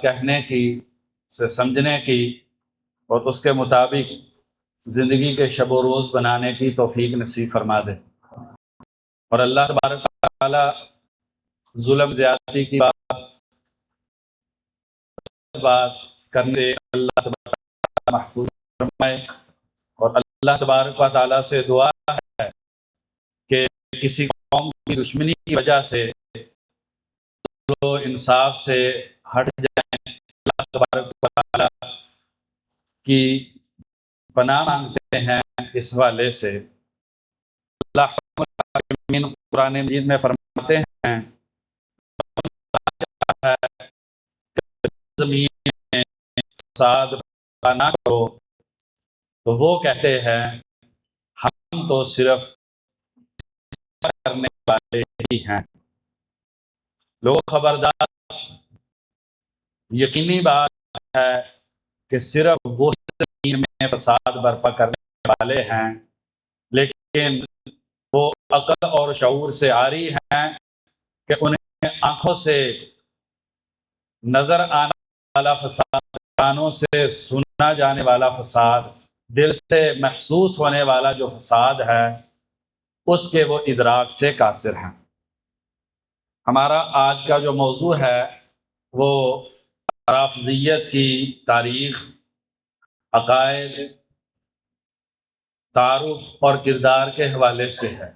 کہنے کی، اسے سمجھنے کی اور اس کے مطابق زندگی کے شب و روز بنانے کی توفیق نصیب فرما دے۔ اور اللہ تبارک و تعالی ظلم زیادتی کی بات کرنے سے اللہ تبارک و تعالی محفوظ فرمائے، اور اللہ تبارک و تعالی سے دعا ہے کہ کسی قوم کی دشمنی کی وجہ سے جو انصاف سے ہٹ جائیں، اللہ تبارک و تعالی کی پناہ مانگتے ہیں اس حوالے سے۔ اللہ قرآن مجید میں فرماتے ہیں زمین میں فساد نہ کرو، تو وہ کہتے ہیں ہم تو صرف کرنے والے ہی ہیں۔ لوگ خبردار، یقینی بات ہے کہ صرف وہ زمین میں فساد برپا کرنے والے ہیں، لیکن وہ عقل اور شعور سے عاری ہیں کہ انہیں آنکھوں سے نظر آنے والا فساد، کانوں سے سنا جانے والا فساد، دل سے محسوس ہونے والا جو فساد ہے اس کے وہ ادراک سے قاصر ہیں۔ ہمارا آج کا جو موضوع ہے وہ رافضیت کی تاریخ، عقائد، تعارف اور کردار کے حوالے سے ہے۔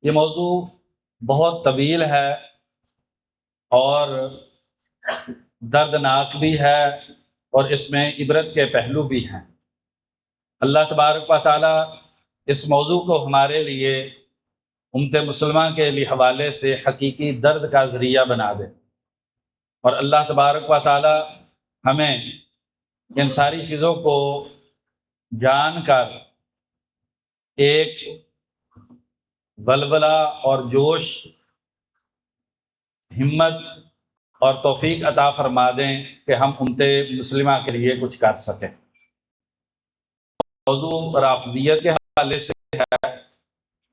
یہ موضوع بہت طویل ہے اور دردناک بھی ہے، اور اس میں عبرت کے پہلو بھی ہیں۔ اللہ تبارک و تعالی اس موضوع کو ہمارے لیے، امت مسلمہ کے لیے حوالے سے حقیقی درد کا ذریعہ بنا دے، اور اللہ تبارک و تعالی ہمیں ان ساری چیزوں کو جان کر ایک ولولہ اور جوش، ہمت اور توفیق عطا فرما دیں کہ ہم امت مسلمہ کے لیے کچھ کر سکیں۔ موضوع رافضیت کے حوالے سے ہے،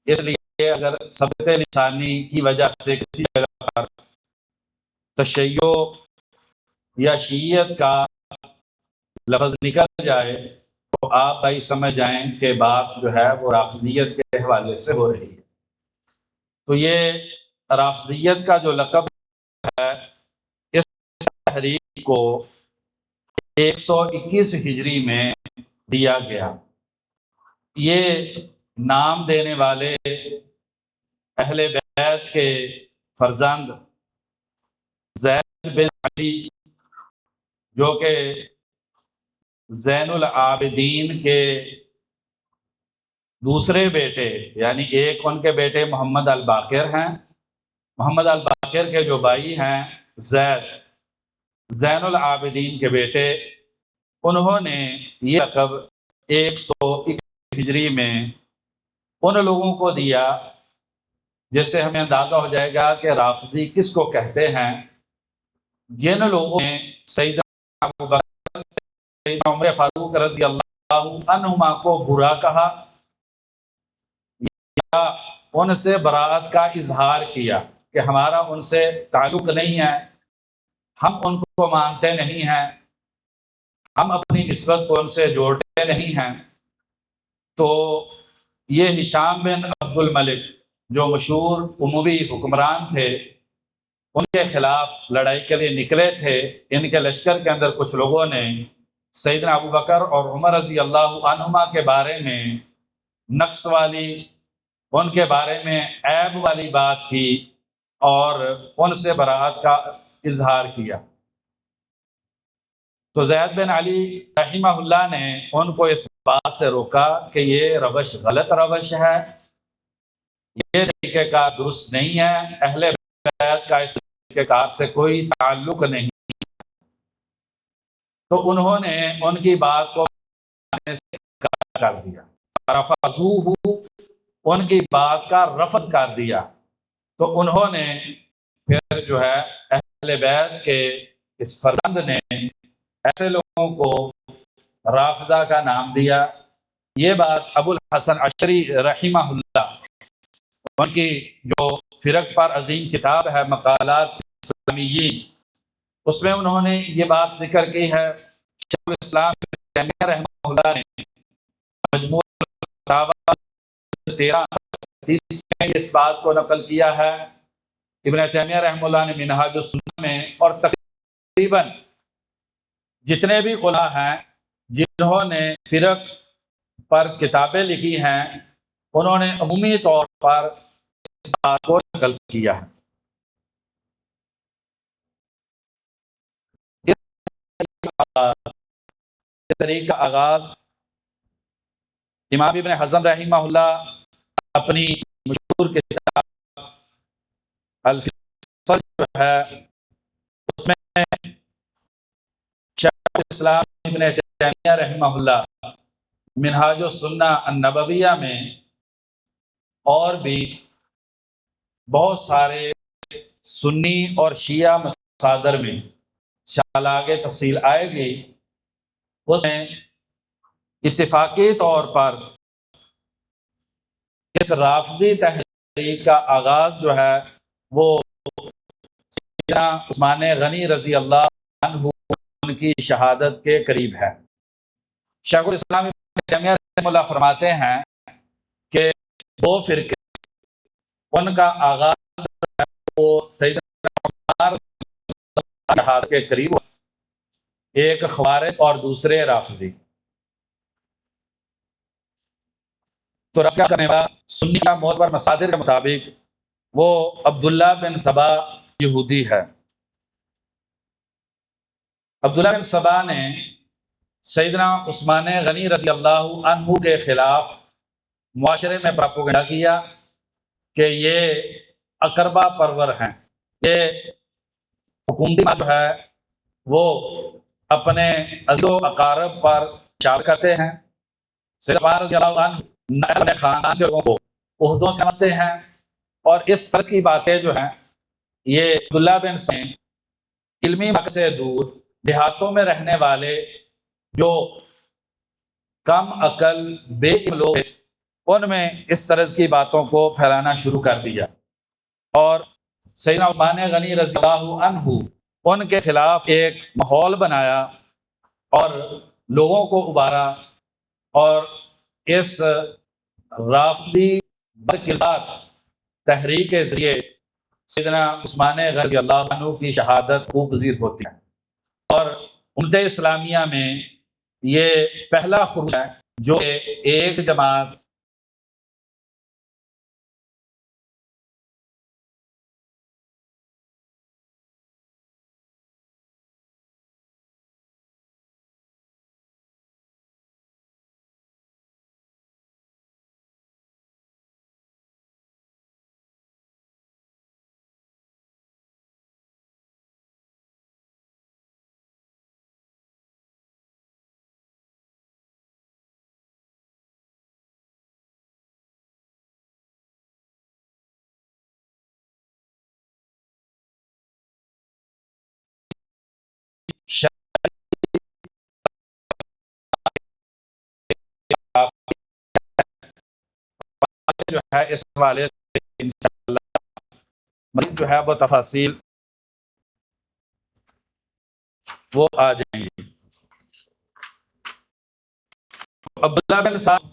اس لیے اگر ثبت لسانی کی وجہ سے کسی جگہ پر تشیع یا شیعیت کا لفظ نکل جائے تو آپ بھائی سمجھ جائیں کہ بات جو ہے وہ رافضیت کے حوالے سے ہو رہی ہے۔ تو یہ رافضیت کا جو لقب ہے، اس تحریک کو 121 ہجری میں دیا گیا۔ یہ نام دینے والے اہل بیت کے فرزند زید بن علی، جو کہ زین العابدین کے دوسرے بیٹے، یعنی ایک ان کے بیٹے محمد الباقر ہیں، محمد الباقر کے جو بھائی ہیں زین العابدین کے بیٹے، انہوں نے یہ لقب 121 ہجری میں ان لوگوں کو دیا، جس سے ہمیں اندازہ ہو جائے گا کہ رافضی کس کو کہتے ہیں، جن لوگوں نے سیدنا ابو بکر، سیدنا عمر فاروق رضی اللہ عنہما کو برا کہا یا ان سے براءت کا اظہار کیا کہ ہمارا ان سے تعلق نہیں ہے، ہم ان کو مانتے نہیں ہیں، ہم اپنی نسبت کو ان سے جوڑتے نہیں ہیں، تو یہ ہشام بن عبد الملک جو مشہور اموی حکمران تھے، ان کے خلاف لڑائی کے لیے نکلے تھے۔ ان کے لشکر کے اندر کچھ لوگوں نے سیدنا ابو بکر اور عمر رضی اللہ عنہما کے بارے میں نقص والی، ان کے بارے میں عیب والی بات کی اور ان سے براءت کا اظہار کیا۔ تو زید بن علی رحمہ اللہ نے ان کو اس بات سے روکا کہ یہ روش غلط روش ہے، یہ طریقہ کار درست نہیں ہے، اہل بیت کا اس طریقہ کار سے کوئی تعلق نہیں۔ تو انہوں نے ان کی بات کو کر دیا، رفضوہ، ان کی بات کا رفض کر دیا۔ تو انہوں نے پھر جو ہے اہل بیت کے اس فرزند نے ایسے لوگوں کو رافضہ کا نام دیا۔ یہ بات ابو الحسن عشری رحمہ اللہ، ان کی جو فرق پر عظیم کتاب ہے مقالات اسلامیین، اس میں انہوں نے یہ بات ذکر کی ہے، شیخ الاسلام ابن تیمیہ رحمہ اللہ نے مجموع الفتاوی 13 میں اس بات کو نقل کیا ہے۔ ابن تیمیہ رحمہ اللہ نے منہاج السنہ میں، اور تقریباً جتنے بھی علماء ہیں جنہوں نے فرق پر کتابیں لکھی ہیں، انہوں نے عمومی طور پر اس بات کو نقل کیا ہے۔ اس طریقے کا آغاز امام ابن حزم رحمہ اللہ اپنی مشہور کتاب الفصل جو ہے اس میں شیخ الاسلام ابن تیمیہ رحمہ اللہ منہاج السنہ النبویہ میں اور بھی بہت سارے سنی اور شیعہ مصادر میں آگے تفصیل آئے گی، اس میں اتفاقی طور پر اس رافضی تحریک کا آغاز جو ہے وہ سیدنا عثمان غنی رضی اللہ عنہ ان کی شہادت کے قریب ہے۔ شیخ الاسلام ابن تیمیہ رحمہ اللہ فرماتے ہیں کہ دو فرقے، ان کا آغاز وہ سیدنا عثمان شہادت کے قریب، ایک خوارج اور دوسرے رافضی۔ تو رافضی کرنے والا سنی کا معتبر مصادر کے مطابق وہ عبداللہ بن سبا یہودی ہے۔ عبداللہ بن سبا نے سیدنا عثمان غنی رضی اللہ عنہ کے خلاف معاشرے میں پراپوگنڈا کیا کہ یہ اقربا پرور ہیں، یہ حکومتی جو ہے وہ اپنے عزیز و اقارب پر چار کرتے ہیں، سیدنا رضی اللہ عنہ اپنے خاندان کے لوگوں کو عہدوں سے سمجھتے ہیں، اور اس طرح کی باتیں جو ہیں یہ عبداللہ بن سبا علمی مکتب سے دور دیہاتوں میں رہنے والے جو کم عقل بے علم لوگ ہیں ان میں اس طرح کی باتوں کو پھیلانا شروع کر دیا، اور سیدنا عثمان غنی رضی اللہ عنہ ان کے خلاف ایک ماحول بنایا اور لوگوں کو ابھارا، اور اس رافضی برکردار تحریک کے ذریعے سیدنا عثمان غنی رضی اللہ عنہ کی شہادت خوب پذیر ہوتی ہے، اور امت اسلامیہ میں یہ پہلا خروج ہے جو ایک جماعت جو ہے اس حوالے سے انشاءاللہ مزید جو ہے وہ تفاصیل وہ آ جائیں گی۔ عبداللہ بن سعد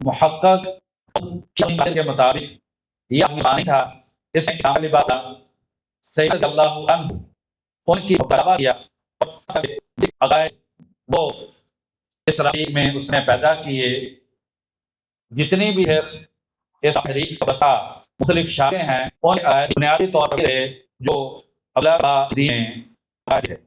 محقق کے مطابق یہ آدمی تھا، اس نے اسلام بات سید رضی اللہ عنہ ان کی مقابلہ کیا، عقائد وہ اس تحریک میں اس نے پیدا کیے، جتنی بھی ہے اس تحریک سے بسا مختلف شاخیں ہیں، ان بنیادی طور پر جو عبداللہ دین ہے۔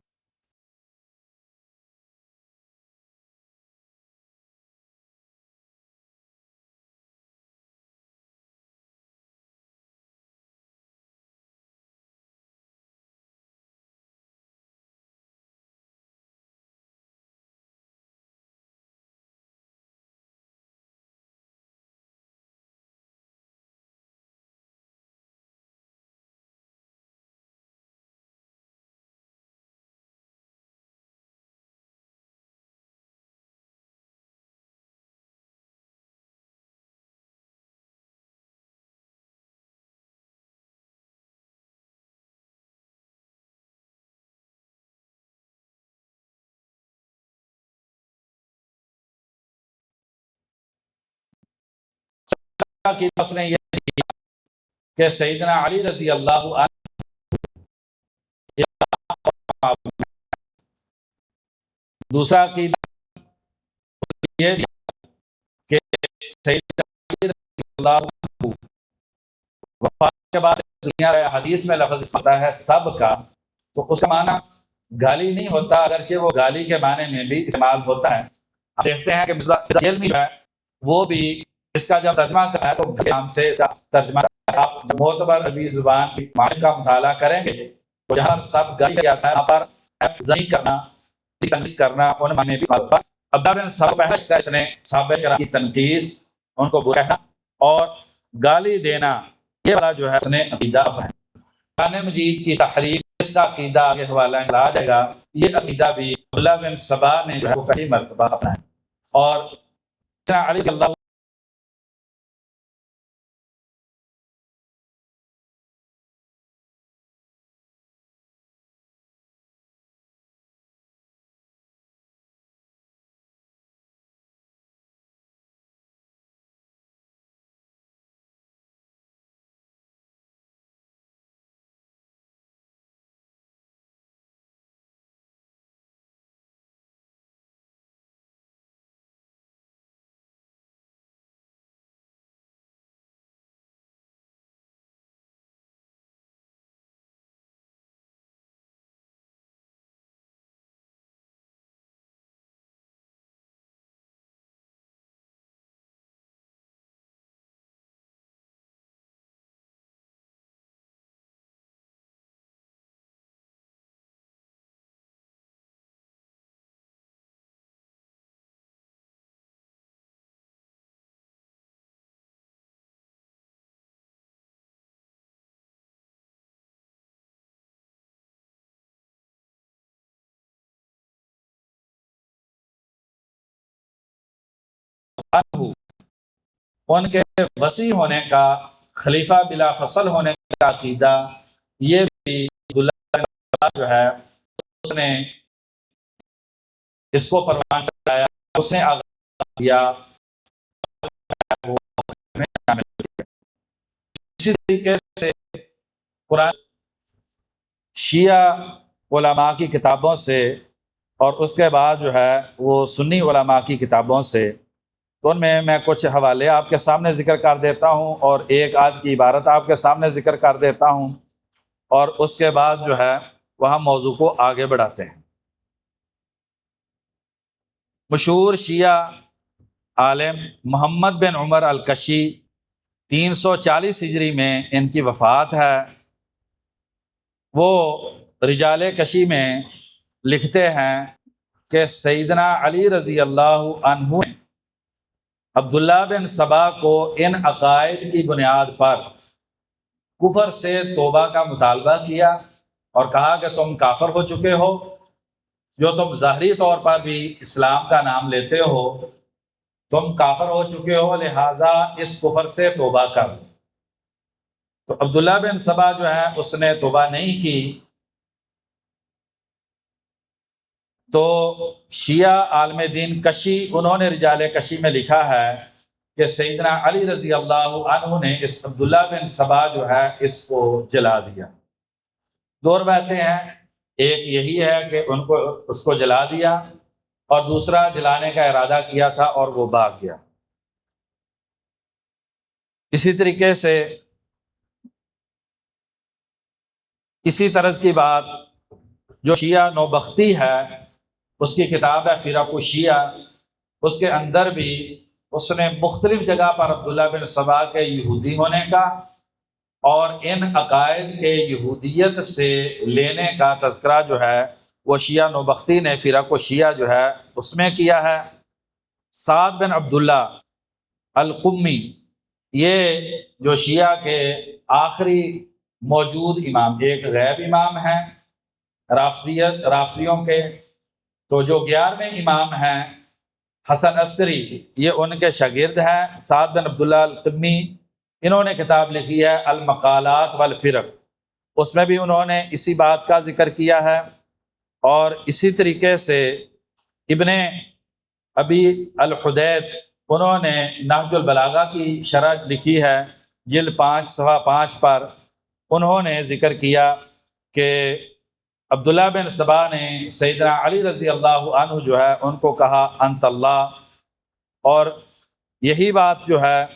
عقیدہ اس نے یہ دیا کہ سیدنا علی رضی اللہ عنہ دوسرا عقیدہ یہ دیا کہ سیدنا علی رضی اللہ عنہ وفات کے بعد دنیا حدیث میں لفظ آتا ہے سب کا، تو اس کا معنی گالی نہیں ہوتا، اگرچہ وہ گالی کے معنی میں بھی استعمال ہوتا ہے۔ آپ دیکھتے ہیں کہ علمی ہے وہ بھی اس کا جب ترجمہ کرنا ہے تو نام سے اس کا ترجمہ آپ معتبر عربی زبان کی معنی کا مطالعہ کریں گے تو جہاں سب گالی جاتا ہے وہاں پر زنی کرنا، تنقید کرنا، ان معنی بھی عبداللہ بن سبا پہلا اس نے صحابہ کرام کی تنقید، ان کو برا کہنا اور گالی دینا، یہ والا جو ہے اس نے عقیدہ ہے۔ قرآن مجید کی تحریف اس کا عقیدہ آگے حوالہ لا جائے گا، یہ عقیدہ بھی عبداللہ بن سبا نے جو ہے وہ پہلی مرتبہ اپنا ہے۔ اور علی صلی اللہ عنہ ان کے وسیع ہونے کا، خلیفہ بلا فصل ہونے کا عقیدہ، یہ بھی عبداللہ بن سبا جو ہے اس نے اس کو پروان چڑھایا، اس نے آغاز کیا، اسی طریقے سے قرآن شیعہ علماء کی کتابوں سے اور اس کے بعد جو ہے وہ سنی علماء کی کتابوں سے، تو ان میں کچھ حوالے آپ کے سامنے ذکر کر دیتا ہوں اور ایک آدھ کی عبارت آپ کے سامنے ذکر کر دیتا ہوں، اور اس کے بعد جو ہے وہاں موضوع کو آگے بڑھاتے ہیں۔ مشہور شیعہ عالم محمد بن عمر الکشی 340 ہجری میں ان کی وفات ہے۔ وہ رجال کشی میں لکھتے ہیں کہ سیدنا علی رضی اللہ عنہ عبداللہ بن سبا کو ان عقائد کی بنیاد پر کفر سے توبہ کا مطالبہ کیا اور کہا کہ تم کافر ہو چکے ہو، جو تم ظاہری طور پر بھی اسلام کا نام لیتے ہو، تم کافر ہو چکے ہو، لہٰذا اس کفر سے توبہ کر۔ تو عبداللہ بن سبا جو ہے اس نے توبہ نہیں کی، تو شیعہ عالم دین کشی انہوں نے رجال کشی میں لکھا ہے کہ سیدنا علی رضی اللہ عنہ نے اس عبداللہ بن سبا جو ہے اس کو جلا دیا۔ دو روایتیں ہیں، ایک یہی ہے کہ اس کو جلا دیا، اور دوسرا جلانے کا ارادہ کیا تھا اور وہ بھاگ گیا۔ اسی طریقے سے اسی طرز کی بات جو شیعہ نوبختی ہے، اس کی کتاب ہے فرق الشیعہ، اس کے اندر بھی اس نے مختلف جگہ پر عبداللہ بن سبا کے یہودی ہونے کا اور ان عقائد کے یہودیت سے لینے کا تذکرہ جو ہے وہ شیعہ نوبختی نے فرق الشیعہ جو ہے اس میں کیا ہے۔ سعد بن عبداللہ القمی، یہ جو شیعہ کے آخری موجود امام، ایک غیب امام ہیں رافضیوں کے، تو جو 11ویں امام ہیں حسن عسکری، یہ ان کے شاگرد ہیں۔ سعد بن عبداللہ القمی، انہوں نے کتاب لکھی ہے المقالات والفرق، اس میں بھی انہوں نے اسی بات کا ذکر کیا ہے۔ اور اسی طریقے سے ابن ابی الحدید انہوں نے نہج البلاغہ کی شرح لکھی ہے، جلد 5 صفحہ 5 پر انہوں نے ذکر کیا کہ عبداللہ بن سبا نے سیدنا علی رضی اللہ عنہ جو ہے ان کو کہا انت اللہ، اور یہی بات جو ہے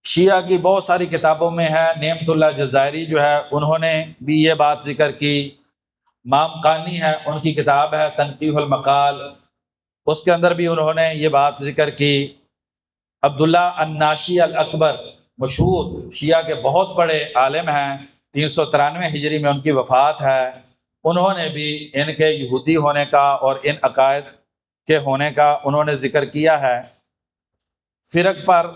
شیعہ کی بہت ساری کتابوں میں ہے۔ نعمت اللہ جزائری جو ہے انہوں نے بھی یہ بات ذکر کی، امام قانی ہے ان کی کتاب ہے تنقیح المقال، اس کے اندر بھی انہوں نے یہ بات ذکر کی۔ عبداللہ الناشی الاکبر مشہور شیعہ کے بہت بڑے عالم ہیں، 393 ہجری میں ان کی وفات ہے، انہوں نے بھی ان کے یہودی ہونے کا اور ان عقائد کے ہونے کا انہوں نے ذکر کیا ہے۔ فرق پر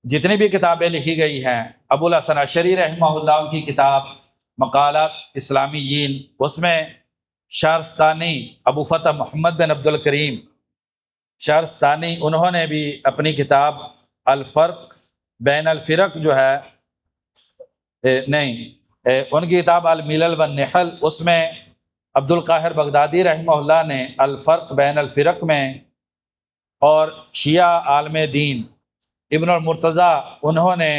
جتنی بھی کتابیں لکھی گئی ہیں، ابو الحسن اشعری رحمہ اللہ کی کتاب مقالات اسلامیین، اس میں شہرستانی ابو فتح محمد بن عبد الکریم شہرستانی انہوں نے بھی اپنی کتاب الفرق بین الفرق جو ہے ان کی کتاب الملل والنحل، اس میں عبد القاہر بغدادی رحمہ اللہ نے الفرق بین الفرق میں، اور شیعہ عالم دین ابن المرتضیٰ انہوں نے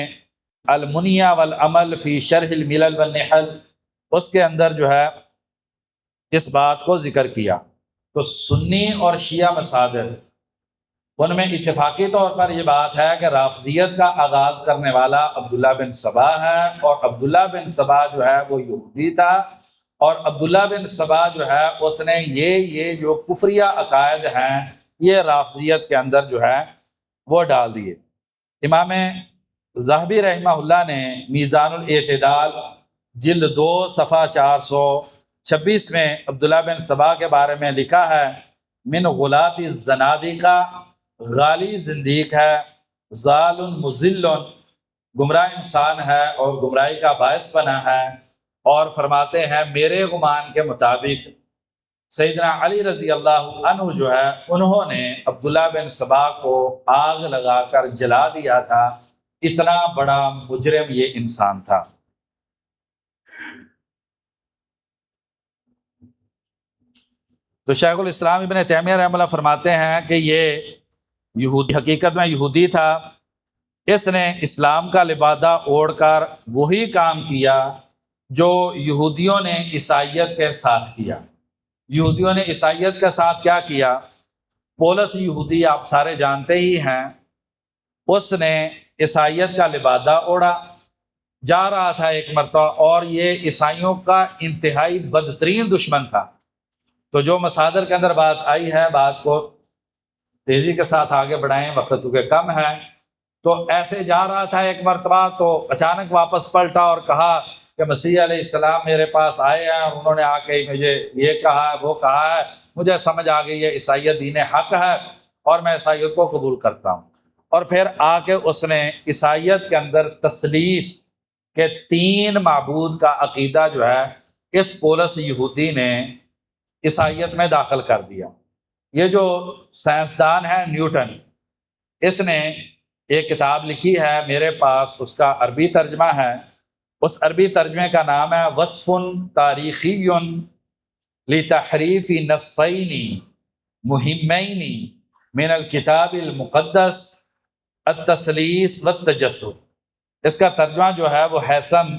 المنیہ والعمل فی شرح الملل والنحل، اس کے اندر جو ہے اس بات کو ذکر کیا۔ تو سنی اور شیعہ مصادر ان میں اتفاقی طور پر یہ بات ہے کہ رافضیت کا آغاز کرنے والا عبداللہ بن سبا ہے، اور عبداللہ بن سبا جو ہے وہ یہودی تھا، اور عبداللہ بن سبا جو ہے اس نے یہ جو کفریہ عقائد ہیں یہ رافضیت کے اندر جو ہے وہ ڈال دیے۔ امام ذہبی رحمہ اللہ نے میزان الاعتدال جلد 2 صفحہ 426 میں عبداللہ بن سبا کے بارے میں لکھا ہے، من غلاط الزنادقہ، غالی زندیق ہے، ضال مضل، گمراہ انسان ہے اور گمراہی کا باعث بنا ہے، اور فرماتے ہیں میرے گمان کے مطابق سیدنا علی رضی اللہ عنہ جو ہے انہوں نے عبداللہ بن سبا کو آگ لگا کر جلا دیا تھا، اتنا بڑا مجرم یہ انسان تھا۔ تو شیخ الاسلام ابن تیمیہ رحمہ اللہ فرماتے ہیں کہ یہ یہودی حقیقت میں یہودی تھا، اس نے اسلام کا لبادہ اوڑھ کر وہی کام کیا جو یہودیوں نے عیسائیت کے ساتھ کیا۔ یہودیوں نے عیسائیت کے ساتھ کیا کیا؟ پولس یہودی آپ سارے جانتے ہی ہیں، اس نے عیسائیت کا لبادہ اوڑھا، جا رہا تھا ایک مرتبہ، اور یہ عیسائیوں کا انتہائی بدترین دشمن تھا۔ تو جو مصادر کے اندر بات آئی ہے، بات کو تیزی کے ساتھ آگے بڑھائیں، وقت چونکہ کم ہے، تو ایسے جا رہا تھا ایک مرتبہ، تو اچانک واپس پلٹا اور کہا کہ مسیح علیہ السلام میرے پاس آئے ہیں اور انہوں نے آ کے مجھے یہ کہا ہے وہ کہا ہے، مجھے سمجھ آ گئی ہے عیسائیت دین حق ہے اور میں عیسائیت کو قبول کرتا ہوں۔ اور پھر آ کے اس نے عیسائیت کے اندر تثلیث کے 3 معبود کا عقیدہ جو ہے اس پولس یہودی نے عیسائیت میں داخل کر دیا۔ یہ جو سائنسدان ہے نیوٹن، اس نے ایک کتاب لکھی ہے میرے پاس، اس کا عربی ترجمہ ہے، اس عربی ترجمے کا نام ہے وصف تاریخی لتحریف نصین مہمین من الکتاب المقدس التثلیث والتجسد۔ اس کا ترجمہ جو ہے وہ حسن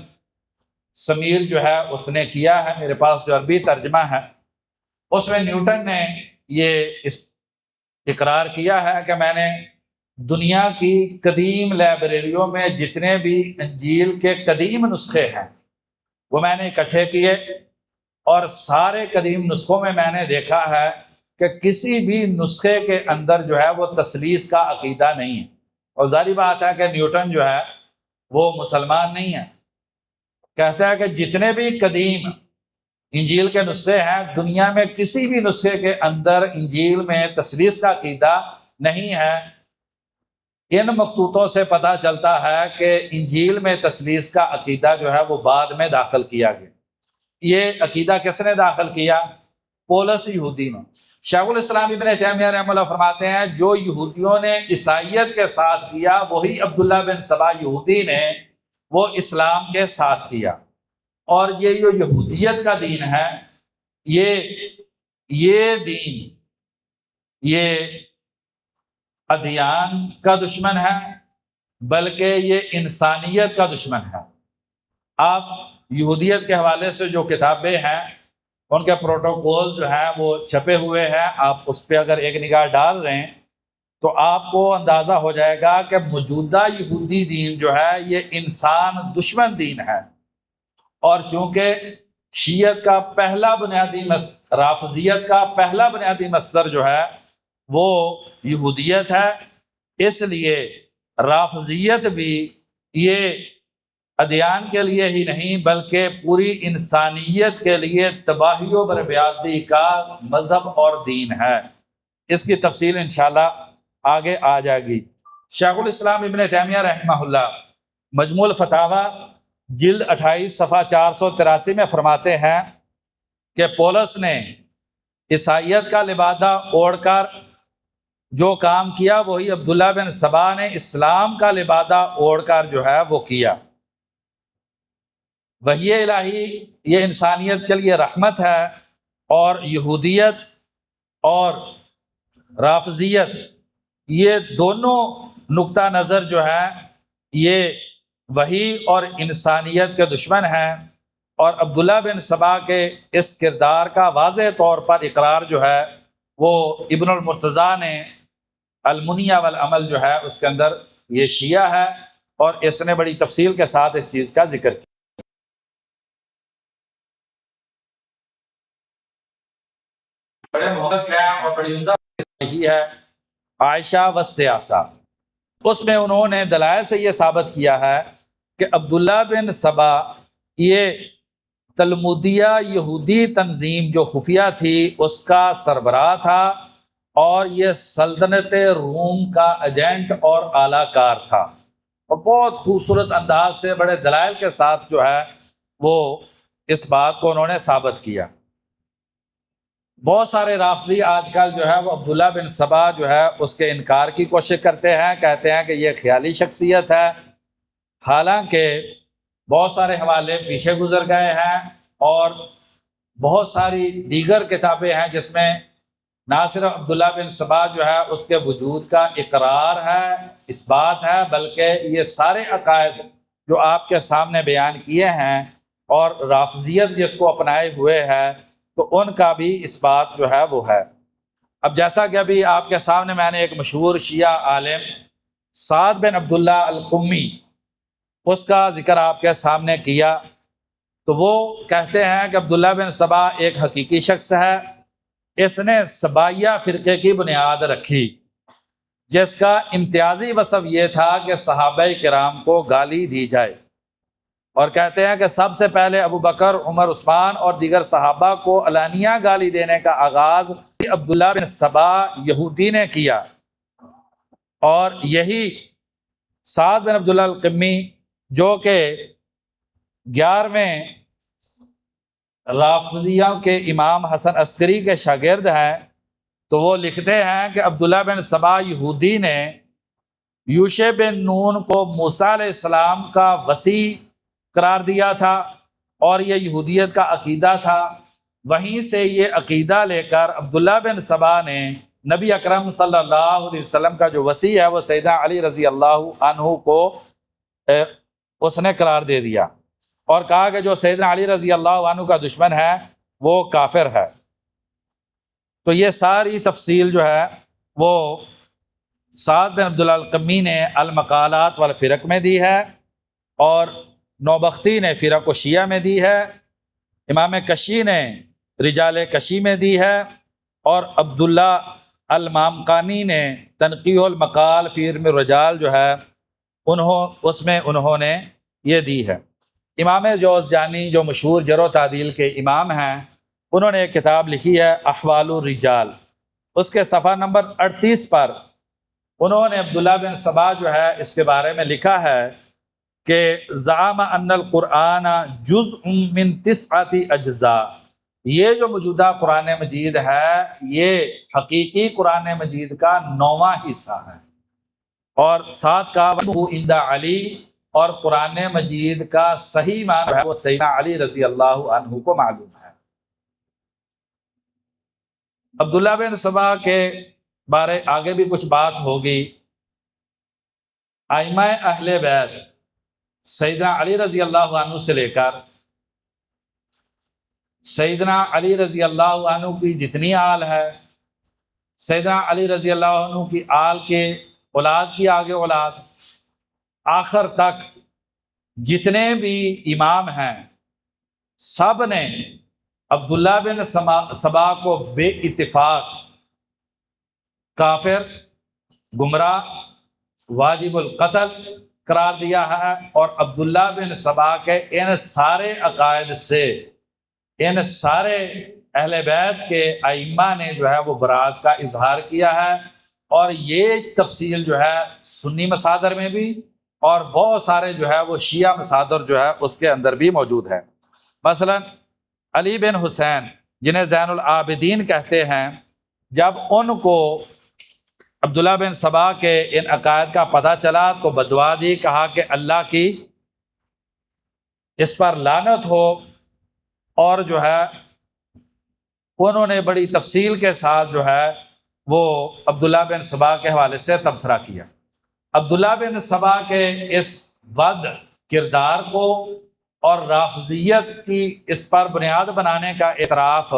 سمیر جو ہے اس نے کیا ہے، میرے پاس جو عربی ترجمہ ہے اس میں نیوٹن نے یہ اقرار کیا ہے کہ میں نے دنیا کی قدیم لائبریریوں میں جتنے بھی انجیل کے قدیم نسخے ہیں وہ میں نے اکٹھے کیے، اور سارے قدیم نسخوں میں نے دیکھا ہے کہ کسی بھی نسخے کے اندر جو ہے وہ تثلیث کا عقیدہ نہیں ہے۔ اور ظاہری بات ہے کہ نیوٹن جو ہے وہ مسلمان نہیں ہے، کہتا ہے کہ جتنے بھی قدیم انجیل کے نسخے ہیں دنیا میں کسی بھی نسخے کے اندر انجیل میں تثلیث کا عقیدہ نہیں ہے۔ ان مخطوطوں سے پتہ چلتا ہے کہ انجیل میں تثلیث کا عقیدہ جو ہے وہ بعد میں داخل کیا گیا۔ یہ عقیدہ کس نے داخل کیا؟ پولس یہودی نے۔ شیخ الاسلام ابن تیمیہ رحمہ اللہ فرماتے ہیں جو یہودیوں نے عیسائیت کے ساتھ کیا وہی عبداللہ بن سبا یہودی نے وہ اسلام کے ساتھ کیا۔ اور یہ جو یہودیت کا دین ہے یہ دین یہ ادیان کا دشمن ہے بلکہ یہ انسانیت کا دشمن ہے۔ آپ یہودیت کے حوالے سے جو کتابیں ہیں ان کے پروٹوکول جو ہیں وہ چھپے ہوئے ہیں، آپ اس پہ اگر ایک نگاہ ڈال رہے ہیں تو آپ کو اندازہ ہو جائے گا کہ موجودہ یہودی دین جو ہے یہ انسان دشمن دین ہے، اور چونکہ شیعت کا پہلا بنیادی رافضیت کا پہلا بنیادی مصدر جو ہے وہ یہودیت ہے، اس لیے رافضیت بھی یہ ادیان کے لیے ہی نہیں بلکہ پوری انسانیت کے لیے تباہی و بربادی کا مذہب اور دین ہے۔ اس کی تفصیل انشاءاللہ آگے آ جائے گی۔ شیخ الاسلام ابن تیمیہ رحمہ اللہ مجموع الفتاوی جلد 28 صفحہ 483 میں فرماتے ہیں کہ پولس نے عیسائیت کا لبادہ اوڑھ کر جو کام کیا وہی عبداللہ بن سبا نے اسلام کا لبادہ اوڑھ کر جو ہے وہ کیا۔ وحی الہی یہ انسانیت کے لیے رحمت ہے، اور یہودیت اور رافضیت یہ دونوں نقطہ نظر جو ہے یہ وحی اور انسانیت کے دشمن ہیں، اور عبداللہ بن سبا کے اس کردار کا واضح طور پر اقرار جو ہے وہ ابن المرتضیٰ نے المنیہ والعمل جو ہے اس کے اندر یہ شیعہ ہے، اور اس نے بڑی تفصیل کے ساتھ اس چیز کا ذکر کیا۔ بڑے محقق ہیں اور بڑی عمدہ ہی ہے عائشہ و سیاسہ، اس میں انہوں نے دلائل سے یہ ثابت کیا ہے کہ عبداللہ بن سبا یہ تلمودیہ یہودی تنظیم جو خفیہ تھی اس کا سربراہ تھا، اور یہ سلطنت روم کا ایجنٹ اور اعلی کار تھا، اور بہت خوبصورت انداز سے بڑے دلائل کے ساتھ جو ہے وہ اس بات کو انہوں نے ثابت کیا۔ بہت سارے رافضی آج کل جو ہے وہ عبداللہ بن سبا جو ہے اس کے انکار کی کوشش کرتے ہیں، کہتے ہیں کہ یہ خیالی شخصیت ہے، حالانکہ بہت سارے حوالے پیچھے گزر گئے ہیں، اور بہت ساری دیگر کتابیں ہیں جس میں نہ صرف عبداللہ بن سبا جو ہے اس کے وجود کا اقرار ہے، اس بات ہے، بلکہ یہ سارے عقائد جو آپ کے سامنے بیان کیے ہیں اور رافضیت جس کو اپنائے ہوئے ہے تو ان کا بھی اس بات جو ہے وہ ہے۔ اب جیسا کہ ابھی آپ کے سامنے میں نے ایک مشہور شیعہ عالم سعد بن عبداللہ القمی اس کا ذکر آپ کے سامنے کیا، تو وہ کہتے ہیں کہ عبداللہ بن سبا ایک حقیقی شخص ہے، اس نے سبائیہ فرقے کی بنیاد رکھی جس کا امتیازی وصف یہ تھا کہ صحابہ کرام کو گالی دی جائے، اور کہتے ہیں کہ سب سے پہلے ابو بکر، عمر، عثمان اور دیگر صحابہ کو علانیہ گالی دینے کا آغاز عبداللہ بن سبا یہودی نے کیا، اور یہی سعد بن عبداللہ القمی جو کہ 11ویں رافضیوں کے امام حسن عسکری کے شاگرد ہیں، تو وہ لکھتے ہیں کہ عبداللہ بن سبا یہودی نے یوشع بن نون کو موسیٰ علیہ السلام کا وصی قرار دیا تھا، اور یہ یہودیت کا عقیدہ تھا۔ وہیں سے یہ عقیدہ لے کر عبداللہ بن سبا نے نبی اکرم صلی اللہ علیہ وسلم کا جو وصی ہے وہ سیدنا علی رضی اللہ عنہ کو اس نے قرار دے دیا، اور کہا کہ جو سیدنا علی رضی اللہ عنہ کا دشمن ہے وہ کافر ہے۔ تو یہ ساری تفصیل جو ہے وہ سعد بن عبداللہ القمی نے المقالات والفرق میں دی ہے، اور نوبختی نے فرق و شیعہ میں دی ہے، امام کشی نے رجال کشی میں دی ہے، اور عبداللہ المامقانی نے تنقیح المقال فی علم الرجال جو ہے اس میں انہوں نے یہ دی ہے۔ امام جوزجانی جو مشہور جرح و تعدیل کے امام ہیں، انہوں نے ایک کتاب لکھی ہے احوال الرجال، اس کے صفحہ نمبر 38 پر انہوں نے عبداللہ بن سبا جو ہے اس کے بارے میں لکھا ہے کہ زعم ان القرآن جزء من 9 اجزاء، یہ جو موجودہ قرآن مجید ہے یہ حقیقی قرآن مجید کا 9واں حصہ ہے، اور ساتھ کا عند علی، اور قرآن مجید کا صحیح معنی ہے وہ سیدنا علی رضی اللہ عنہ کو معلوم ہے۔ عبداللہ بن سبا کے بارے آگے بھی کچھ بات ہوگی۔ ائمہ اہل بیت سیدنا علی رضی اللہ عنہ سے لے کر سیدنا علی رضی اللہ عنہ کی جتنی آل ہے، سیدنا علی رضی اللہ عنہ کی آل کے اولاد کی آگے اولاد، آخر تک جتنے بھی امام ہیں، سب نے عبداللہ بن سبا کو بے اتفاق کافر، گمراہ، واجب القتل قرار دیا ہے، اور عبداللہ بن سبا کے ان سارے عقائد سے ان سارے اہل بیت کے ائمہ نے جو ہے وہ برات کا اظہار کیا ہے۔ اور یہ تفصیل جو ہے سنی مصادر میں بھی اور بہت سارے جو ہے وہ شیعہ مصادر جو ہے اس کے اندر بھی موجود ہے۔ مثلا علی بن حسین جنہیں زین العابدین کہتے ہیں، جب ان کو عبداللہ بن سبا کے ان عقائد کا پتہ چلا تو بدعا دی، کہا کہ اللہ کی اس پر لعنت ہو، اور جو ہے انہوں نے بڑی تفصیل کے ساتھ جو ہے وہ عبداللہ بن سبا کے حوالے سے تبصرہ کیا۔ عبداللہ بن سبا کے اس بد کردار کو اور رافضیت کی اس پر بنیاد بنانے کا اعتراف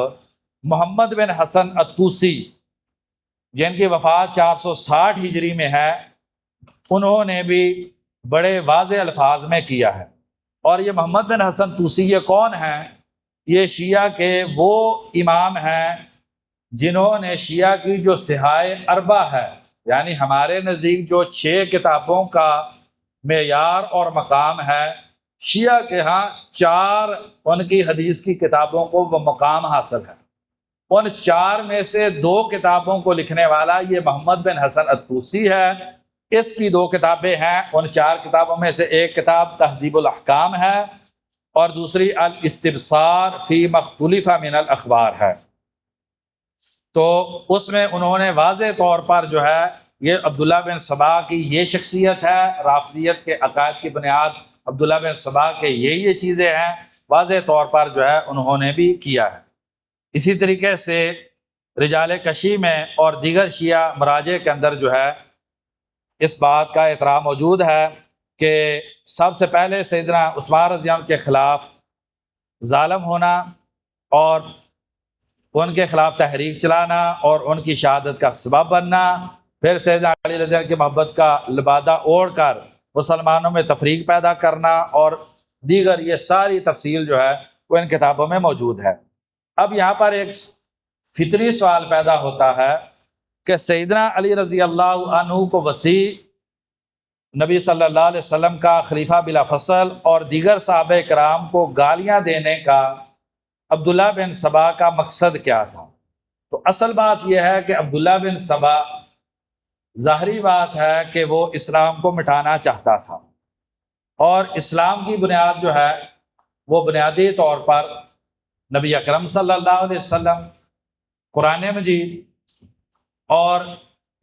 محمد بن حسن الطوسی، جن کی وفات 460 ہجری میں ہے، انہوں نے بھی بڑے واضح الفاظ میں کیا ہے۔ اور یہ محمد بن حسن طوسی یہ کون ہیں؟ یہ شیعہ کے وہ امام ہیں جنہوں نے شیعہ کی جو صحائے اربع ہے، یعنی ہمارے نزدیک جو 6 کتابوں کا معیار اور مقام ہے، شیعہ کے ہاں 4 ان کی حدیث کی کتابوں کو وہ مقام حاصل ہے۔ ان 4 میں سے 2 کتابوں کو لکھنے والا یہ محمد بن حسن الطوسی ہے۔ اس کی 2 کتابیں ہیں، ان 4 کتابوں میں سے ایک کتاب تہذیب الاحکام ہے اور دوسری الاستبصار فی مختلف من الاخبار ہے۔ تو اس میں انہوں نے واضح طور پر جو ہے یہ عبداللہ بن سبا کی یہ شخصیت ہے، رافضیت کے عقائد کی بنیاد عبداللہ بن سبا کے یہ چیزیں ہیں، واضح طور پر جو ہے انہوں نے بھی کیا ہے۔ اسی طریقے سے رجال کشی میں اور دیگر شیعہ مراجع کے اندر جو ہے اس بات کا اعتراف موجود ہے کہ سب سے پہلے سیدنا عثمان رضی اللہ عنہ کے خلاف ظالم ہونا اور ان کے خلاف تحریک چلانا اور ان کی شہادت کا سبب بننا، پھر سیدنا علی رضی اللہ عنہ کی محبت کا لبادہ اوڑھ کر مسلمانوں میں تفریق پیدا کرنا، اور دیگر یہ ساری تفصیل جو ہے وہ ان کتابوں میں موجود ہے۔ اب یہاں پر ایک فطری سوال پیدا ہوتا ہے کہ سیدنا علی رضی اللہ عنہ کو وسیع نبی صلی اللہ علیہ وسلم کا خلیفہ بلا فصل اور دیگر صحابہ کرام کو گالیاں دینے کا عبداللہ بن سبا کا مقصد کیا تھا؟ تو اصل بات یہ ہے کہ عبداللہ بن سبا، ظاہری بات ہے کہ وہ اسلام کو مٹانا چاہتا تھا، اور اسلام کی بنیاد جو ہے وہ بنیادی طور پر نبی اکرم صلی اللہ علیہ وسلم، قرآن مجید، اور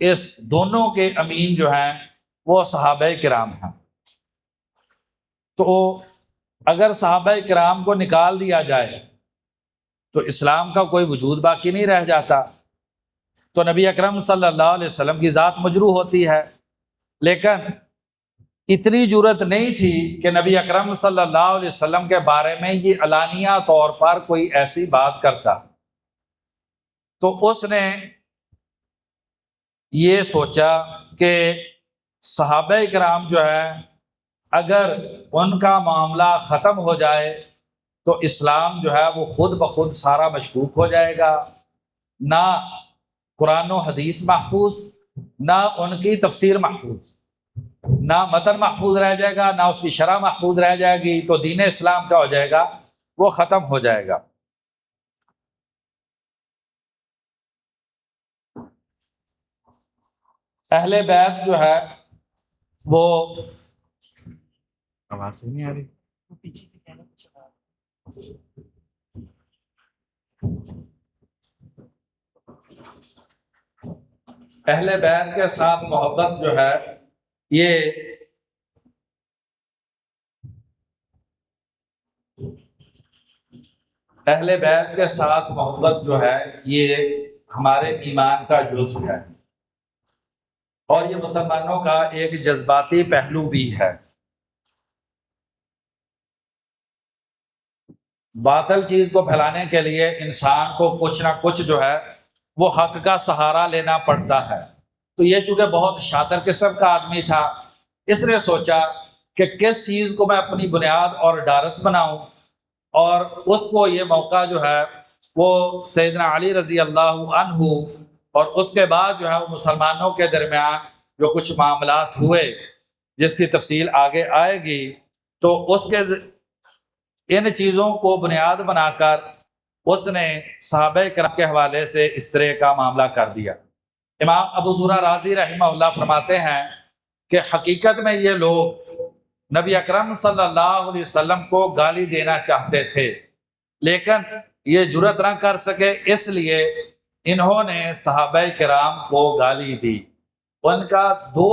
اس دونوں کے امین جو ہیں وہ صحابہ کرام ہیں۔ تو اگر صحابہ کرام کو نکال دیا جائے تو اسلام کا کوئی وجود باقی نہیں رہ جاتا، تو نبی اکرم صلی اللہ علیہ وسلم کی ذات مجروح ہوتی ہے۔ لیکن اتنی جرت نہیں تھی کہ نبی اکرم صلی اللہ علیہ وسلم کے بارے میں یہ علانیہ طور پر کوئی ایسی بات کرتا، تو اس نے یہ سوچا کہ صحابہ کرام جو ہے اگر ان کا معاملہ ختم ہو جائے تو اسلام جو ہے وہ خود بخود سارا مشکوک ہو جائے گا، نہ قرآن و حدیث محفوظ، نہ ان کی تفسیر محفوظ، نہ متن محفوظ رہ جائے گا، نہ اس کی شرح محفوظ رہ جائے گی، تو دین اسلام کیا ہو جائے گا؟ وہ ختم ہو جائے گا۔ اہل بیت جو ہے وہ آواز نہیں آ رہی، اہل بیت کے ساتھ محبت جو ہے یہ اہل بیت کے ساتھ محبت جو ہے یہ ہمارے ایمان کا جزو ہے۔ اور یہ مسلمانوں کا ایک جذباتی پہلو بھی ہے۔ باطل چیز کو پھیلانے کے لیے انسان کو کچھ نہ کچھ جو ہے وہ حق کا سہارا لینا پڑتا ہے۔ تو یہ چونکہ بہت شاطر قسم کا آدمی تھا، اس نے سوچا کہ کس چیز کو میں اپنی بنیاد اور ڈارس بناؤں، اور اس کو یہ موقع جو ہے وہ سیدنا علی رضی اللہ عنہ اور اس کے بعد جو ہے وہ مسلمانوں کے درمیان جو کچھ معاملات ہوئے جس کی تفصیل آگے آئے گی، تو اس کے ان چیزوں کو بنیاد بنا کر اس نے صحابہ کرام کے حوالے سے اس طرح کا معاملہ کر دیا۔ امام ابو زرع رازی رحمہ اللہ فرماتے ہیں کہ حقیقت میں یہ لوگ نبی اکرم صلی اللہ علیہ وسلم کو گالی دینا چاہتے تھے، لیکن یہ جرأت نہ کر سکے، اس لیے انہوں نے صحابہ کرام کو گالی دی۔ ان کا دو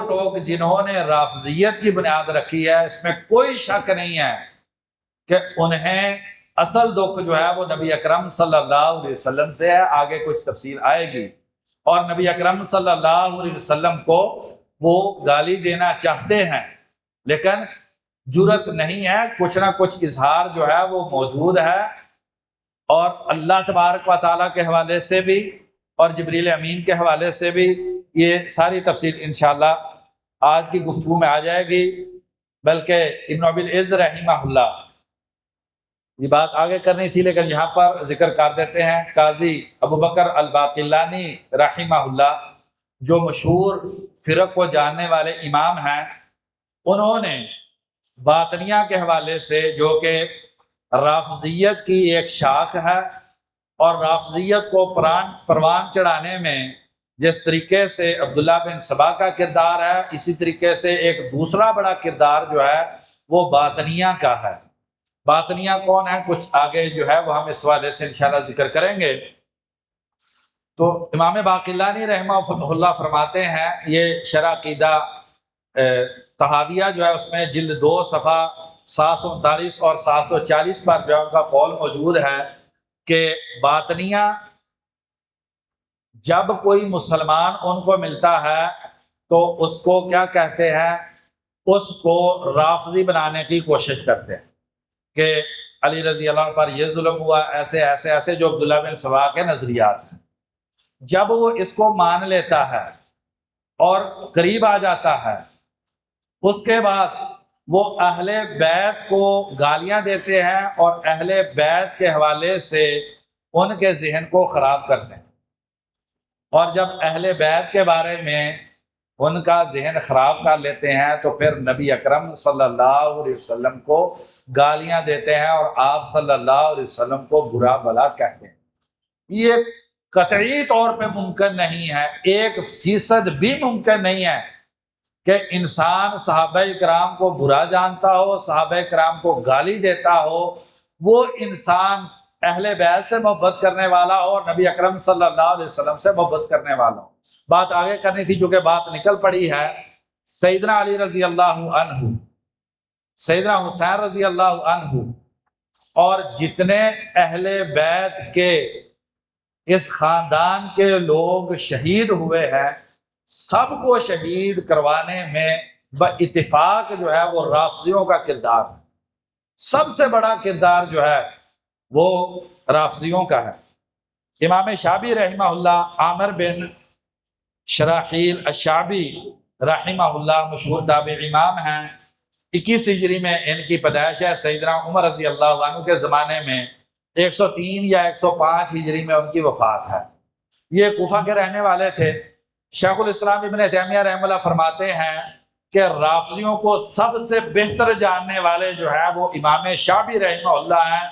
ٹوک جنہوں نے رافضیت کی بنیاد رکھی ہے، اس میں کوئی شک نہیں ہے کہ انہیں اصل دکھ جو ہے وہ نبی اکرم صلی اللہ علیہ وسلم سے ہے۔ آگے کچھ تفصیل آئے گی۔ اور نبی اکرم صلی اللہ علیہ وسلم کو وہ گالی دینا چاہتے ہیں، لیکن جرأت نہیں ہے، کچھ نہ کچھ اظہار جو ہے وہ موجود ہے۔ اور اللہ تبارک و تعالیٰ کے حوالے سے بھی اور جبریل امین کے حوالے سے بھی یہ ساری تفصیل انشاءاللہ آج کی گفتگو میں آ جائے گی۔ بلکہ ابن ابی العز رحمہ اللہ، یہ بات آگے کرنی تھی لیکن یہاں پر ذکر کر دیتے ہیں، قاضی ابو بکر الباقلانی رحمہ اللہ جو مشہور فرق کو جاننے والے امام ہیں، انہوں نے باطنیہ کے حوالے سے جو کہ رافضیت کی ایک شاخ ہے، اور رافضیت کو پروان چڑھانے میں جس طریقے سے عبداللہ بن سبا کا کردار ہے، اسی طریقے سے ایک دوسرا بڑا کردار جو ہے وہ باطنیہ کا ہے۔ باطنیہ کون ہے کچھ آگے جو ہے وہ ہم اس حوالے سے انشاءاللہ ذکر کریں گے۔ تو امام باقلانی رحمہ اللہ فرماتے ہیں، یہ شرح عقیدہ طحاویہ جو ہے اس میں جلد 2 صفحہ 739 اور 740 پر جو ان کا قول موجود ہے کہ باطنیہ جب کوئی مسلمان ان کو ملتا ہے تو اس کو کیا کہتے ہیں، اس کو رافضی بنانے کی کوشش کرتے ہیں کہ علی رضی اللہ عنہ پر یہ ظلم ہوا، ایسے ایسے ایسے جو عبداللہ بن سبا کے نظریات ہیں۔ جب وہ اس کو مان لیتا ہے اور قریب آ جاتا ہے، اس کے بعد وہ اہل بیت کو گالیاں دیتے ہیں اور اہل بیت کے حوالے سے ان کے ذہن کو خراب کرتے ہیں، اور جب اہل بیت کے بارے میں ان کا ذہن خراب کر لیتے ہیں تو پھر نبی اکرم صلی اللہ علیہ وسلم کو گالیاں دیتے ہیں اور آپ صلی اللہ علیہ وسلم کو برا بھلا کہتے ہیں۔ یہ قطعی طور پہ ممکن نہیں ہے، 1% بھی ممکن نہیں ہے کہ انسان صحابہ کرام کو برا جانتا ہو، صحابہ کرام کو گالی دیتا ہو، وہ انسان اہل بیت سے محبت کرنے والا ہو اور نبی اکرم صلی اللہ علیہ وسلم سے محبت کرنے والا ہو۔ بات آگے کرنی تھی چونکہ بات نکل پڑی ہے۔ سیدنا علی رضی اللہ عنہ، سیدنا حسین رضی اللہ عنہ اور جتنے اہل بیت کے اس خاندان کے لوگ شہید ہوئے ہیں، سب کو شہید کروانے میں باتفاق جو ہے وہ رافضیوں کا کردار ہے۔ سب سے بڑا کردار جو ہے وہ رافضیوں کا ہے۔ امام شعبی رحمہ اللہ، عامر بن شراحیل الشعبی رحمہ اللہ مشہور تابع امام ہیں، 21 ہجری میں ان کی پیدائش ہے۔ سیدنا عمر رضی اللہ عنہ کے زمانے میں 103 یا 105 ہجری میں ان کی وفات ہے۔ یہ کوفہ کے رہنے والے تھے۔ شیخ الاسلام ابن تیمیہ رحمہ اللہ فرماتے ہیں کہ رافضیوں کو سب سے بہتر جاننے والے جو ہے وہ امام شعبی رحمہ اللہ ہیں،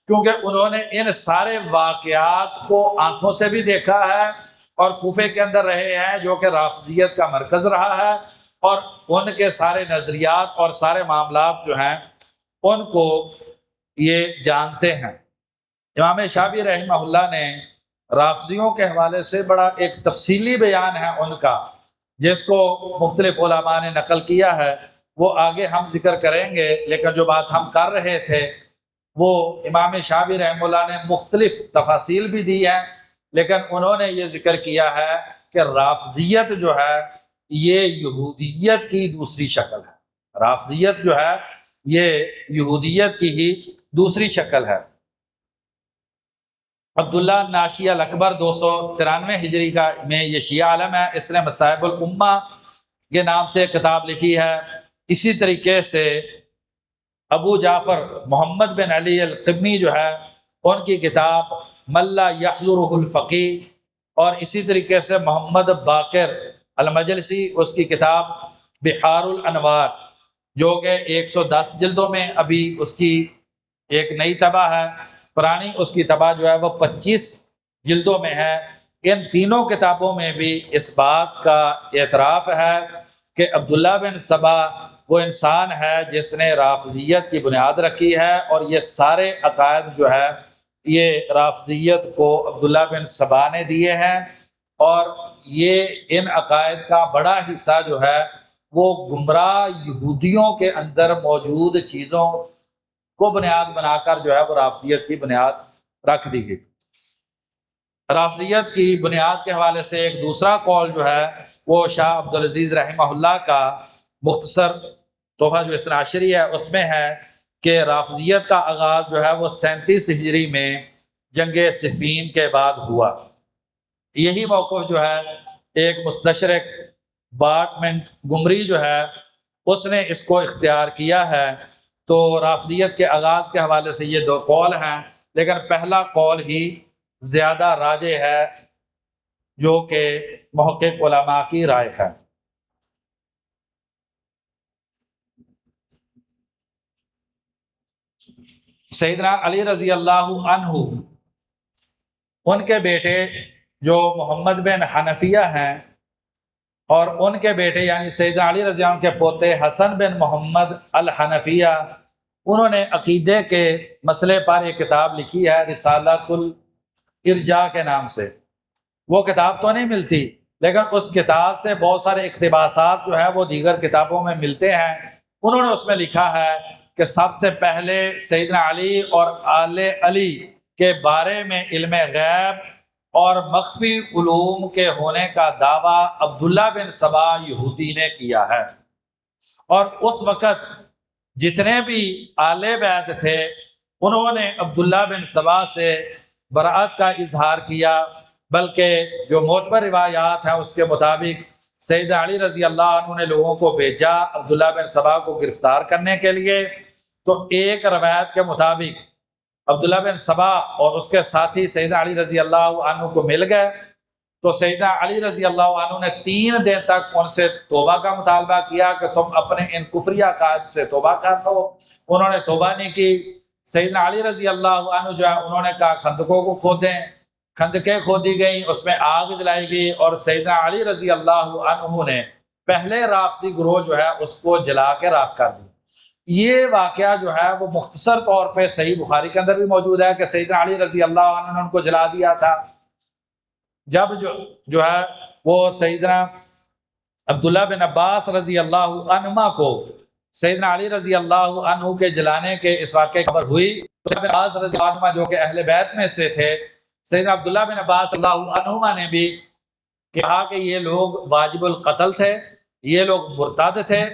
کیونکہ انہوں نے ان سارے واقعات کو آنکھوں سے بھی دیکھا ہے اور کوفے کے اندر رہے ہیں جو کہ رافضیت کا مرکز رہا ہے، اور ان کے سارے نظریات اور سارے معاملات جو ہیں ان کو یہ جانتے ہیں۔ امام شعبی رحمہ اللہ نے رافضیوں کے حوالے سے بڑا ایک تفصیلی بیان ہے ان کا، جس کو مختلف علماء نے نقل کیا ہے، وہ آگے ہم ذکر کریں گے۔ لیکن جو بات ہم کر رہے تھے وہ امام شعبی رحمہ اللہ نے مختلف تفاصیل بھی دی ہیں، لیکن انہوں نے یہ ذکر کیا ہے کہ رافضیت جو ہے یہ یہودیت کی دوسری شکل ہے، رافضیت جو ہے یہ یہودیت کی ہی دوسری شکل ہے۔ عبداللہ ناشی الاکبر 293 ہجری کا میں یہ شیعہ عالم ہے، اس نے مصائب الامہ کے نام سے کتاب لکھی ہے۔ اسی طریقے سے ابو جعفر محمد بن علی القبنی جو ہے ان کی کتاب من لا یحضرہ الفقیہ، اور اسی طریقے سے محمد باقر المجلسی اس کی کتاب بحار الانوار جو کہ 110 جلدوں میں ابھی اس کی ایک نئی طبع ہے، پرانی اس کی طبع جو ہے وہ 25 جلدوں میں ہے۔ ان تینوں کتابوں میں بھی اس بات کا اعتراف ہے کہ عبداللہ بن سبا وہ انسان ہے جس نے رافضیت کی بنیاد رکھی ہے، اور یہ سارے عقائد جو ہے یہ رافضیت کو عبداللہ بن سبا نے دیے ہیں، اور یہ ان عقائد کا بڑا حصہ جو ہے وہ گمراہ یہودیوں کے اندر موجود چیزوں کو بنیاد بنا کر جو ہے وہ رافضیت کی بنیاد رکھ دی گئی۔ رافضیت کی بنیاد کے حوالے سے ایک دوسرا قول جو ہے وہ شاہ عبدالعزیز رحمہ اللہ کا مختصر تحفہ جو اثنا عشری ہے اس میں ہے کہ رافضیت کا آغاز جو ہے وہ 37 ہجری میں جنگ صفین کے بعد ہوا۔ یہی موقف جو ہے ایک مستشرق بارٹمنٹ گمری جو ہے اس نے اس کو اختیار کیا ہے۔ تو رافضیت کے آغاز کے حوالے سے یہ دو قول ہیں، لیکن پہلا قول ہی زیادہ راجح ہے جو کہ محقق علماء کی رائے ہے۔ سیدنا علی رضی اللہ عنہ ان کے بیٹے جو محمد بن حنفیہ ہیں، اور ان کے بیٹے یعنی سیدنا علی رضی اللہ عنہ کے پوتے حسن بن محمد الحنفیہ، انہوں نے عقیدے کے مسئلے پر ایک کتاب لکھی ہے رسالۃ الارجاء کے نام سے۔ وہ کتاب تو نہیں ملتی، لیکن اس کتاب سے بہت سارے اقتباسات جو ہے وہ دیگر کتابوں میں ملتے ہیں۔ انہوں نے اس میں لکھا ہے کہ سب سے پہلے سیدنا علی اور آل علی کے بارے میں علم غیب اور مخفی علوم کے ہونے کا دعویٰ عبداللہ بن سبا یہودی نے کیا ہے، اور اس وقت جتنے بھی آل بیت تھے انہوں نے عبداللہ بن سبا سے براءت کا اظہار کیا، بلکہ جو معتبر روایات ہیں اس کے مطابق سیدنا علی رضی اللہ عنہ نے لوگوں کو بھیجا عبداللہ بن سبا کو گرفتار کرنے کے لیے۔ تو ایک روایت کے مطابق عبداللہ بن سبا اور اس کے ساتھی سیدنا علی رضی اللہ عنہ کو مل گئے، تو سیدنا علی رضی اللہ عنہ نے 3 دن تک ان سے توبہ کا مطالبہ کیا کہ تم اپنے ان کفری عقائد سے توبہ کر لو۔ انہوں نے توبہ نہیں کی۔ سیدنا علی رضی اللہ عنہ جو ہے انہوں نے کہا خندقوں کو کھودیں، خندقیں کھودی گئیں، اس میں آگ جلائی گئی، اور سیدنا علی رضی اللہ عنہ نے پہلے رافضی گروہ جو ہے اس کو جلا کے راکھ کر دی۔ یہ واقعہ جو ہے وہ مختصر طور پہ صحیح بخاری کے اندر بھی موجود ہے کہ سیدنا علی رضی اللہ عنہ نے ان کو جلا دیا تھا۔ جب جو ہے وہ سیدنا عبداللہ بن عباس رضی اللہ عنہما کو سیدنا علی رضی اللہ عنہ کے جلانے کے اس واقعے کی خبر ہوئی، سیدنا عباس رضی اللہ عنہ جو کہ اہل بیت میں سے تھے، سیدنا عبداللہ بن عباس رضی اللہ عنہما نے بھی کہا کہ یہ لوگ واجب القتل تھے، یہ لوگ مرتد تھے،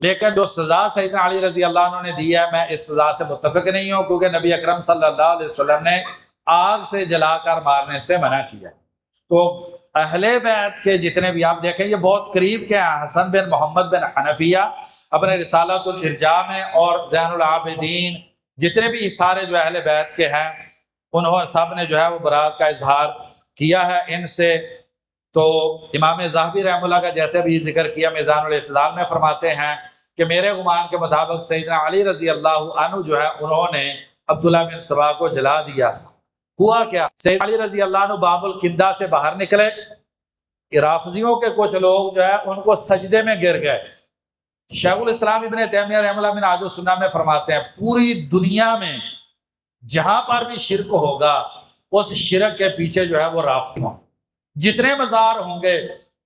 لیکن جو سزا سیدنا علی رضی اللہ عنہ نے دی ہے میں اس سزا سے متفق نہیں ہوں، کیونکہ نبی اکرم صلی اللہ علیہ وسلم نے آگ سے جلا کر مارنے سے منع کیا۔ تو اہل بیت کے جتنے بھی آپ دیکھیں یہ بہت قریب کے ہیں، حسن بن محمد بن حنفیہ اپنے رسالۃ الارجاء میں، اور زین العابدین، جتنے بھی سارے جو اہل بیت کے ہیں انہوں سب نے جو ہے وہ برات کا اظہار کیا ہے ان سے۔ تو امام ذہبی رحمہ اللہ کا جیسے بھی ذکر کیا میزان الاعتدال میں فرماتے ہیں کہ میرے گمان کے مطابق سیدنا علی رضی اللہ عنہ جو ہے انہوں نے عبداللہ بن سبا کو جلا دیا۔ ہوا کیا، سیدنا علی رضی اللہ عنہ باب الکندہ سے باہر نکلے، رافضیوں کے کچھ لوگ جو ہے ان کو سجدے میں گر گئے۔ شیخ الاسلام ابن تیمیہ رحمہ اللہ منہاج السنہ میں فرماتے ہیں پوری دنیا میں جہاں پر بھی شرک ہوگا اس شرک کے پیچھے جو ہے وہ رافضی ہوں، جتنے مزار ہوں گے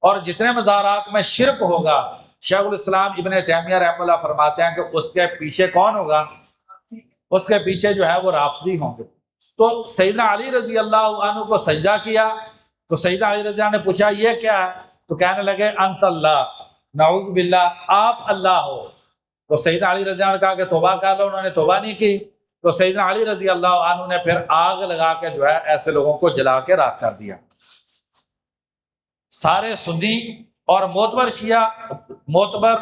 اور جتنے مزارات میں شرک ہوگا، شیخ الاسلام ابن تیمیہ رحمہ اللہ فرماتے ہیں کہ اس کے پیچھے کون ہوگا، اس کے پیچھے جو ہے وہ رافضی ہوں گے۔ تو سیدنا علی رضی اللہ عنہ کو سجدہ کیا تو سیدنا علی رضی اللہ نے پوچھا یہ کیا ہے؟ تو کہنے لگے انت اللہ، نعوذ باللہ آپ اللہ ہو۔ تو سیدنا علی رضی اللہ نے کہا کہ توبہ کر لو، انہوں نے توبہ نہیں کی۔ تو سیدنا علی رضی اللہ عنہ نے پھر آگ لگا کے جو ہے ایسے لوگوں کو جلا کے راکھ کر دیا۔ سارے سنی اور معتبر شیعہ، معتبر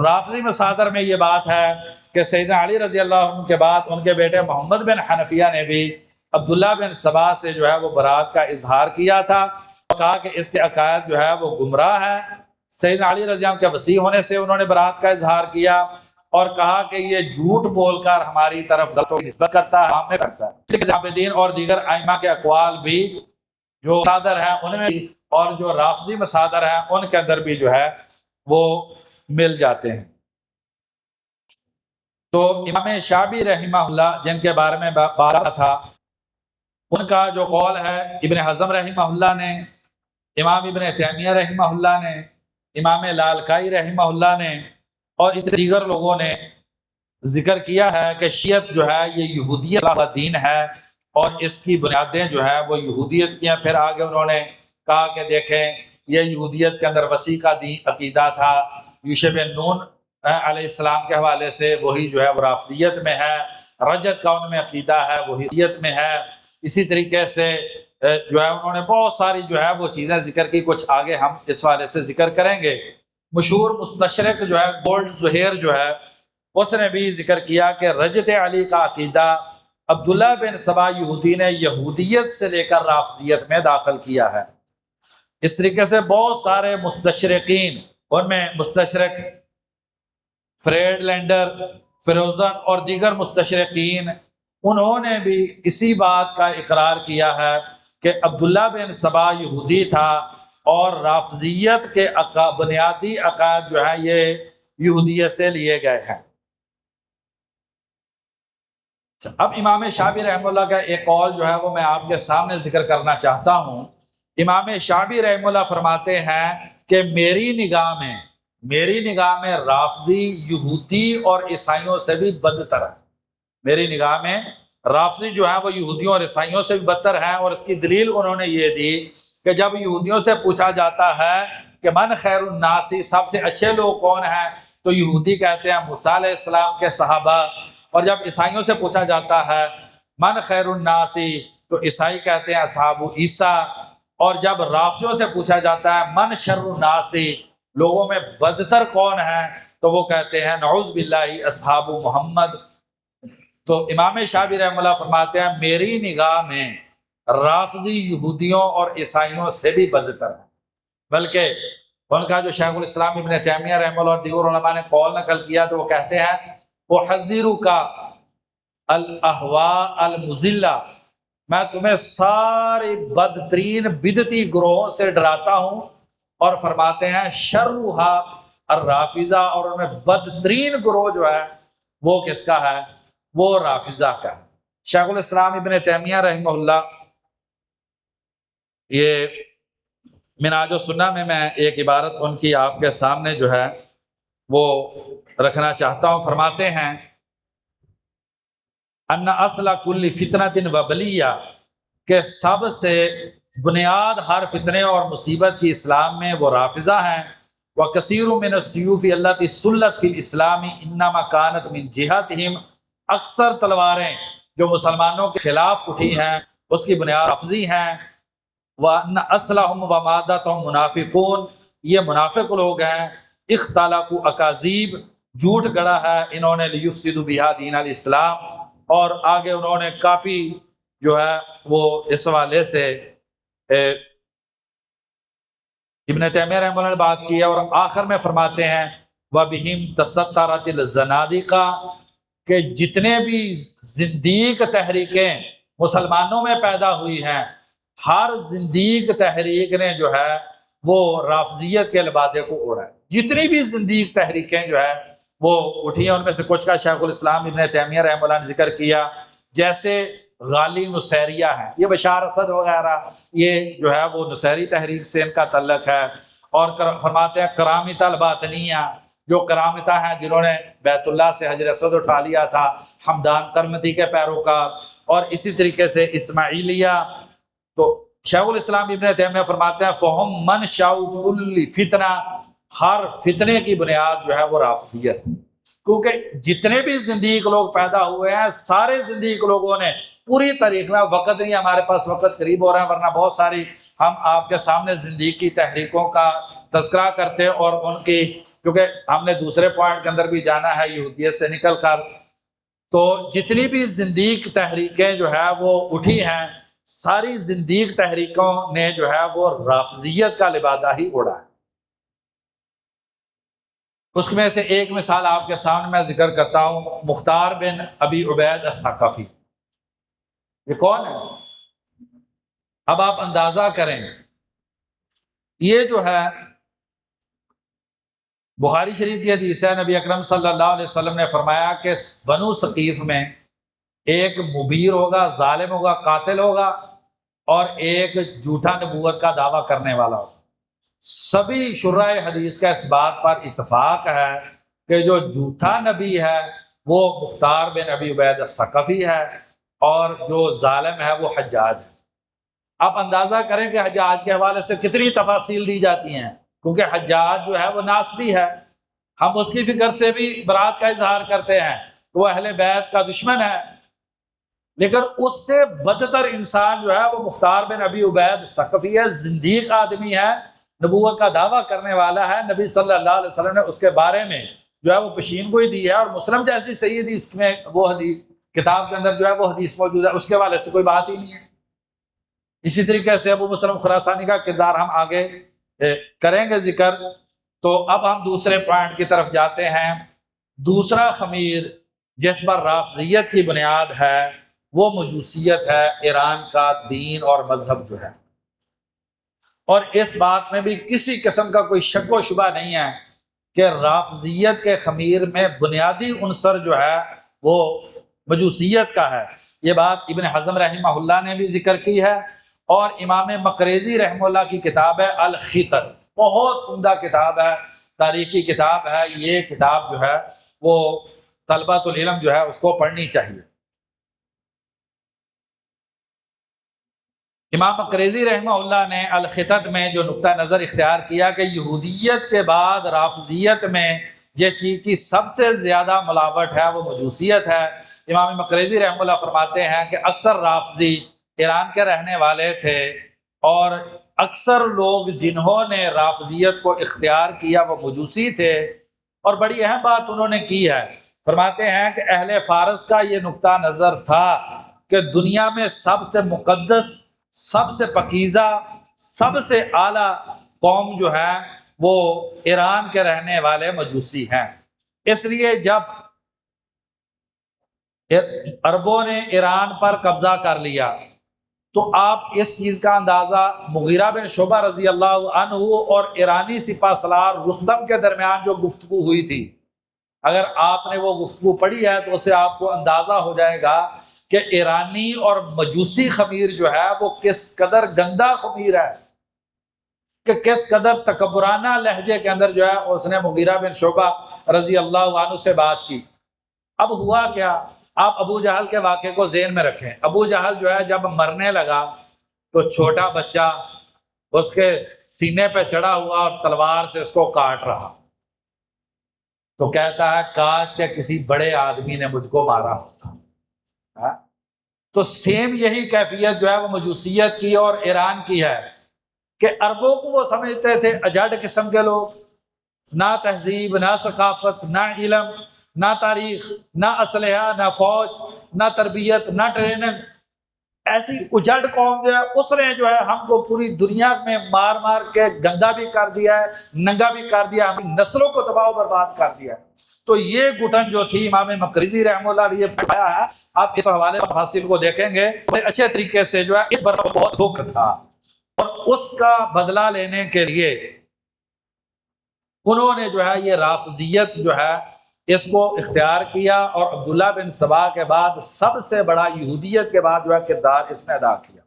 رافضی مصادر میں یہ بات ہے کہ سیدنا علی رضی اللہ عنہ کے بعد ان کے بیٹے محمد بن حنفیہ نے بھی عبداللہ بن سبا سے جو ہے وہ برات کا اظہار کیا تھا اور کہا کہ اس کے عقائد جو ہے وہ گمراہ ہے۔ سیدنا علی رضی اللہ عنہ کے وسیع ہونے سے انہوں نے برات کا اظہار کیا اور کہا کہ یہ جھوٹ بول کر ہماری طرف غلطوں کی نسبت کرتا ہے، ہمیں کرتا ہے۔ عابدین اور دیگر ائمہ کے اقوال بھی جو مصادر ہیں ان میں اور جو رافضی مصادر ہیں ان کے اندر بھی جو ہے وہ مل جاتے ہیں۔ تو امام شعبی رحمہ اللہ جن کے بارے میں بات تھا، ان کا جو قول ہے ابن حزم رحمہ اللہ نے، امام ابن تیمیہ رحمہ اللہ نے، امام لالکائی رحمہ اللہ نے اور اس دیگر لوگوں نے ذکر کیا ہے کہ شیعت جو ہے یہ یہودیت کا دین ہے اور اس کی بنیادیں جو ہے وہ یہودیت کی ہیں۔ پھر آگے انہوں نے کہا کہ دیکھیں یہ یہودیت کے اندر وسیع کا دین عقیدہ تھا، یوشع بن نون علیہ السلام کے حوالے سے وہی جو ہے وہ رافضیت میں ہے، رجت کا ان میں عقیدہ ہے وہی یہودیت میں ہے۔ اسی طریقے سے جو ہے انہوں نے بہت ساری جو ہے وہ چیزیں ذکر کی، کچھ آگے ہم اس والے سے ذکر کریں گے۔ مشہور مستشرق جو ہے گولڈ ظہیر جو ہے اس نے بھی ذکر کیا کہ رجت علی کا عقیدہ عبداللہ بن سبا یہودی نے یہودیت سے لے کر رافضیت میں داخل کیا ہے۔ اس طریقے سے بہت سارے مستشرقین، ان میں مستشرق فریڈ لینڈر، فیروزن اور دیگر مستشرقین، انہوں نے بھی اسی بات کا اقرار کیا ہے کہ عبداللہ بن سبا یہودی تھا اور رافضیت کے بنیادی عقائد جو ہیں یہ یہودیت سے لیے گئے ہیں۔ اب امام شعبی رحمہ اللہ کا ایک قول جو ہے وہ میں آپ کے سامنے ذکر کرنا چاہتا ہوں۔ امام شعبی رحمہ اللہ فرماتے ہیں کہ میری نگاہ میں رافضی یہودی اور عیسائیوں سے بھی بدتر ہے۔ میری نگاہ میں رافضی جو ہے وہ یہودیوں اور عیسائیوں سے بھی بدتر ہیں، اور اس کی دلیل انہوں نے یہ دی کہ جب یہودیوں سے پوچھا جاتا ہے کہ من خیر الناس، سب سے اچھے لوگ کون ہیں، تو یہودی کہتے ہیں موسیٰ علیہ السلام کے صحابہ، اور جب عیسائیوں سے پوچھا جاتا ہے من خیر الناس تو عیسائی کہتے ہیں اصحاب عیسیٰ، اور جب رافضیوں سے پوچھا جاتا ہے من شر الناس، لوگوں میں بدتر کون ہے، تو وہ کہتے ہیں نعوذ باللہ اصحاب محمد۔ تو امام شعبی رحمہ اللہ فرماتے ہیں میری نگاہ میں رافضی یہودیوں اور عیسائیوں سے بھی بدتر ہے، بلکہ ان کا جو شیخ الاسلام ابن تیمیہ رحمہ اللہ اور دیگر علماء نے قول نقل کیا تو وہ کہتے ہیں احذرک الاہواء المضلہ، میں تمہیں سارے بدترین بدعتی گروہوں سے ڈراتا ہوں، اور فرماتے ہیں شرھا الرافضہ، اور ان میں بدترین گروہ جو ہے وہ کس کا ہے، وہ رافضہ کا ہے۔ شیخ الاسلام ابن تیمیہ رحمہ اللہ، یہ منہاج السنہ میں ایک عبارت ان کی آپ کے سامنے جو ہے وہ رکھنا چاہتا ہوں۔ فرماتے ہیں ان اصل کل فتنۃ و بلیہ، کہ سب سے بنیاد ہر فتنے اور مصیبت کی اسلام میں وہ رافضہ ہیں۔ وکثیر من السیوف التی سلت فی الاسلام انما کانت من جہتہم، اکثر تلواریں جو مسلمانوں کے خلاف اٹھی ہیں اس کی بنیاد رافضی ہیں۔ وَأَنَّ أَصْلَهُمْ وَمَادَّتُهُمْ مُنَافِقُونَ، یہ منافق لوگ ہیں۔ اختلقوا اکاذیب، جھوٹ گڑا ہے انہوں نے، لیفسدوا بہا دین الاسلام، اور آگے انہوں نے کافی جو ہے وہ اس حوالے سے ابن تیمیہ رحمہ اللہ نے بات کی ہے، اور آخر میں فرماتے ہیں وَبِهِمْ تَسَطَّرَتِ الزَّنَادِقَةُ، کہ جتنے بھی زندیق تحریکیں مسلمانوں میں پیدا ہوئی ہیں، ہر زندیق تحریک نے جو ہے وہ رافضیت کے لبادے کو اوڑھا ہے۔ جتنی بھی زندیق تحریکیں جو ہے وہ اٹھی ہیں، ان میں سے کچھ کا شیخ الاسلام ابن تیمیہ رحمہ اللہ نے ذکر کیا، جیسے غالی نصیریہ ہیں، یہ بشار اسد وغیرہ، یہ جو ہے وہ نصیری تحریک سے ان کا تعلق ہے۔ اور فرماتے ہیں کرامتہ الباطنیہ، جو کرامتہ ہیں جنہوں نے بیت اللہ سے حجر اسود اٹھا لیا تھا، حمدان کرمتی کے پیروکار، اور اسی طریقے سے اسماعیلیہ۔ تو شیخ الاسلام ابن تیمیہ فرماتے ہیں فہم منشأ کل فتنہ، ہر فتنے کی بنیاد جو ہے وہ رافضیت، کیونکہ جتنے بھی زندیق لوگ پیدا ہوئے ہیں سارے زندیق لوگوں نے پوری تاریخ میں، وقت نہیں ہمارے پاس، وقت قریب ہو رہا ہے ورنہ بہت ساری ہم آپ کے سامنے زندیقی تحریکوں کا تذکرہ کرتے اور ان کی، کیونکہ ہم نے دوسرے پوائنٹ کے اندر بھی جانا ہے یہودیت سے نکل کر، تو جتنی بھی زندیق تحریکیں جو ہے وہ اٹھی ہیں ساری زندیق تحریکوں نے جو ہے وہ رافضیت کا لبادہ ہی اوڑھا ہے۔ اس میں سے ایک مثال آپ کے سامنے میں ذکر کرتا ہوں، مختار بن ابی عبید الثقفی۔ یہ کون ہے؟ اب آپ اندازہ کریں، یہ جو ہے بخاری شریف کی حدیث ہے، نبی اکرم صلی اللہ علیہ وسلم نے فرمایا کہ بنو ثقیف میں ایک مبیر ہوگا، ظالم ہوگا، قاتل ہوگا، اور ایک جھوٹا نبوت کا دعویٰ کرنے والا ہوگا۔ سبھی شرح حدیث کا اس بات پر اتفاق ہے کہ جو جھوٹا نبی ہے وہ مختار بن ابی عبید الثقفی ہے، اور جو ظالم ہے وہ حجاج ہے۔ آپ اندازہ کریں کہ حجاج کے حوالے سے کتنی تفاصیل دی جاتی ہیں، کیونکہ حجاج جو ہے وہ ناسبی ہے، ہم اس کی فکر سے بھی برات کا اظہار کرتے ہیں، وہ اہل بیت کا دشمن ہے، لیکن اس سے بدتر انسان جو ہے وہ مختار بن ابی عبید ثقفی ہے، زندیق آدمی ہے، نبوت کا دعویٰ کرنے والا ہے۔ نبی صلی اللہ علیہ وسلم نے اس کے بارے میں جو ہے وہ پیشین گوئی دی ہے، اور مسلم جیسی صحیح حدیث میں وہ حدیث کتاب کے اندر جو ہے وہ حدیث موجود ہے، اس کے حوالے سے کوئی بات ہی نہیں ہے۔ اسی طریقے سے ابو مسلم خراسانی کا کردار ہم آگے کریں گے ذکر۔ تو اب ہم دوسرے پوائنٹ کی طرف جاتے ہیں۔ دوسرا خمیر جس پر رافضیت کی بنیاد ہے وہ مجوسیت ہے، ایران کا دین اور مذہب جو ہے، اور اس بات میں بھی کسی قسم کا کوئی شک و شبہ نہیں ہے کہ رافضیت کے خمیر میں بنیادی عنصر جو ہے وہ مجوسیت کا ہے۔ یہ بات ابن حزم رحمہ اللہ نے بھی ذکر کی ہے، اور امام مقریزی رحمہ اللہ کی کتاب ہے الخطر، بہت عمدہ کتاب ہے، تاریخی کتاب ہے، یہ کتاب جو ہے وہ طلبۃ العلم جو ہے اس کو پڑھنی چاہیے۔ امام مقریزی رحمہ اللہ نے الخطط میں جو نقطہ نظر اختیار کیا کہ یہودیت کے بعد رافضیت میں جس چیز کی سب سے زیادہ ملاوٹ ہے وہ مجوسیت ہے۔ امام مقریزی رحمہ اللہ فرماتے ہیں کہ اکثر رافضی ایران کے رہنے والے تھے، اور اکثر لوگ جنہوں نے رافضیت کو اختیار کیا وہ مجوسی تھے، اور بڑی اہم بات انہوں نے کی ہے، فرماتے ہیں کہ اہل فارس کا یہ نقطہ نظر تھا کہ دنیا میں سب سے مقدس، سب سے پاکیزہ، سب سے اعلیٰ قوم جو ہے وہ ایران کے رہنے والے مجوسی ہیں۔ اس لیے جب عربوں نے ایران پر قبضہ کر لیا تو آپ اس چیز کا اندازہ مغیرہ بن شعبہ رضی اللہ عنہ اور ایرانی سپہ سالار رستم کے درمیان جو گفتگو ہوئی تھی، اگر آپ نے وہ گفتگو پڑھی ہے تو اس سے آپ کو اندازہ ہو جائے گا کہ ایرانی اور مجوسی خمیر جو ہے وہ کس قدر گندا خمیر ہے، کہ کس قدر تکبرانہ لہجے کے اندر جو ہے اس نے مغیرہ بن شعبہ رضی اللہ عنہ سے بات کی۔ اب ہوا کیا، آپ ابو جہل کے واقعے کو ذہن میں رکھیں۔ ابو جہل جو ہے جب مرنے لگا تو چھوٹا بچہ اس کے سینے پہ چڑھا ہوا اور تلوار سے اس کو کاٹ رہا، تو کہتا ہے کاش کہ کسی بڑے آدمی نے مجھ کو مارا ہوتا۔ تو سیم یہی کیفیت جو ہے وہ مجوسیت کی اور ایران کی ہے، کہ عربوں کو وہ سمجھتے تھے اجڑ قسم کے لوگ، نہ تہذیب، نہ ثقافت، نہ علم، نہ تاریخ، نہ اسلحہ، نہ فوج، نہ تربیت، نہ ٹریننگ، ایسی اجڑ قوم جو ہے اس نے جو ہے ہم کو پوری دنیا میں مار مار کے گندا بھی کر دیا ہے، ننگا بھی کر دیا، ہماری نسلوں کو تباہ و برباد کر دیا ہے۔ تو یہ گھٹن جو تھی امام مقریزی رحمہ اللہ نے یہ پڑھایا ہے، آپ اس حوالے پر حاصل کو دیکھیں گے، بڑے اچھے طریقے سے جو ہے اس پر بہت دکھ تھا، اور اس کا بدلہ لینے کے لیے انہوں نے جو ہے یہ رافضیت جو ہے اس کو اختیار کیا، اور عبداللہ بن سبا کے بعد سب سے بڑا یہودیت کے بعد جو ہے کردار اس نے ادا کیا۔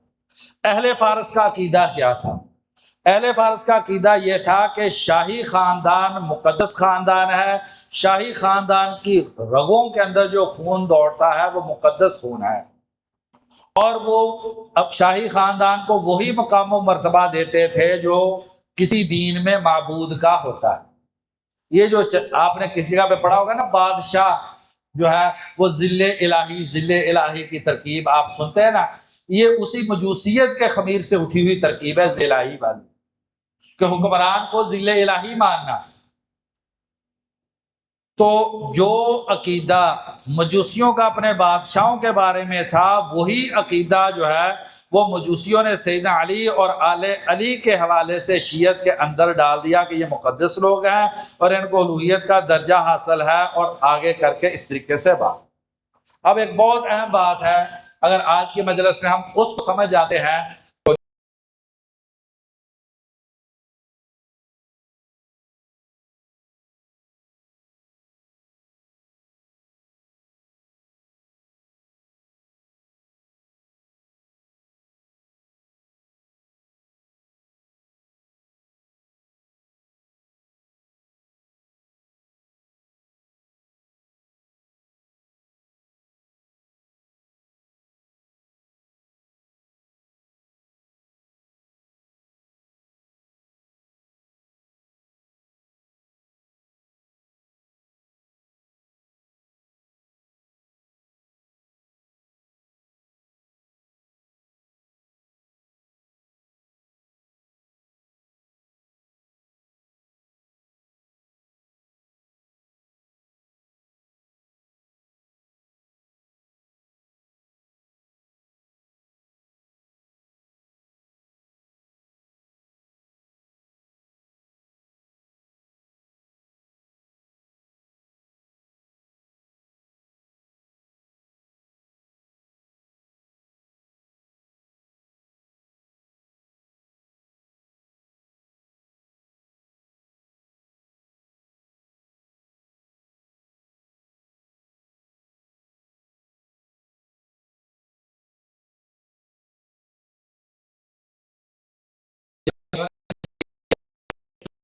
اہل فارس کا عقیدہ کیا تھا؟ اہل فارس کا عقیدہ یہ تھا کہ شاہی خاندان مقدس خاندان ہے، شاہی خاندان کی رگوں کے اندر جو خون دوڑتا ہے وہ مقدس خون ہے، اور وہ اب شاہی خاندان کو وہی مقام و مرتبہ دیتے تھے جو کسی دین میں معبود کا ہوتا ہے۔ یہ جو آپ نے کسی کا پہ پڑھا ہوگا نا، بادشاہ جو ہے وہ ذل الہی کی ترکیب آپ سنتے ہیں نا، یہ اسی مجوسیت کے خمیر سے اٹھی ہوئی ترکیب ہے ذل الہی والی، کہ حکمران کو ذل الہی ماننا۔ تو جو عقیدہ مجوسیوں کا اپنے بادشاہوں کے بارے میں تھا، وہی عقیدہ جو ہے وہ مجوسیوں نے سیدنا علی اور آل علی کے حوالے سے شیعت کے اندر ڈال دیا کہ یہ مقدس لوگ ہیں اور ان کو الوہیت کا درجہ حاصل ہے، اور آگے کر کے اس طریقے سے بات۔ اب ایک بہت اہم بات ہے، اگر آج کی مجلس میں ہم اس کو سمجھ جاتے ہیں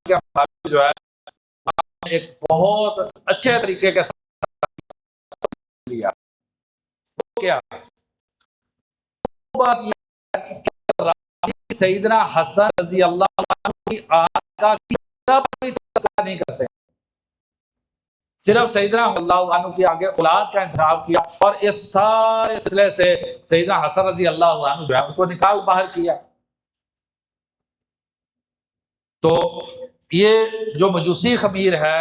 کہ ہمارا جو ہے ایک بہت اچھے طریقے کے ساتھ لیا کیا بات یہ ہے کہ سیدنا حسن رضی اللہ عنہ کی آنکھ کا بھی تذکرہ نہیں کرتے، صرف سیدنا اللہ عنہ کی آگے اولاد کا انتخاب کیا، اور اس سارے سلسلے سے سیدنا حسن رضی اللہ عنہ جو ہے ان کو نکال باہر کیا۔ تو یہ جو مجوسی خمیر ہے،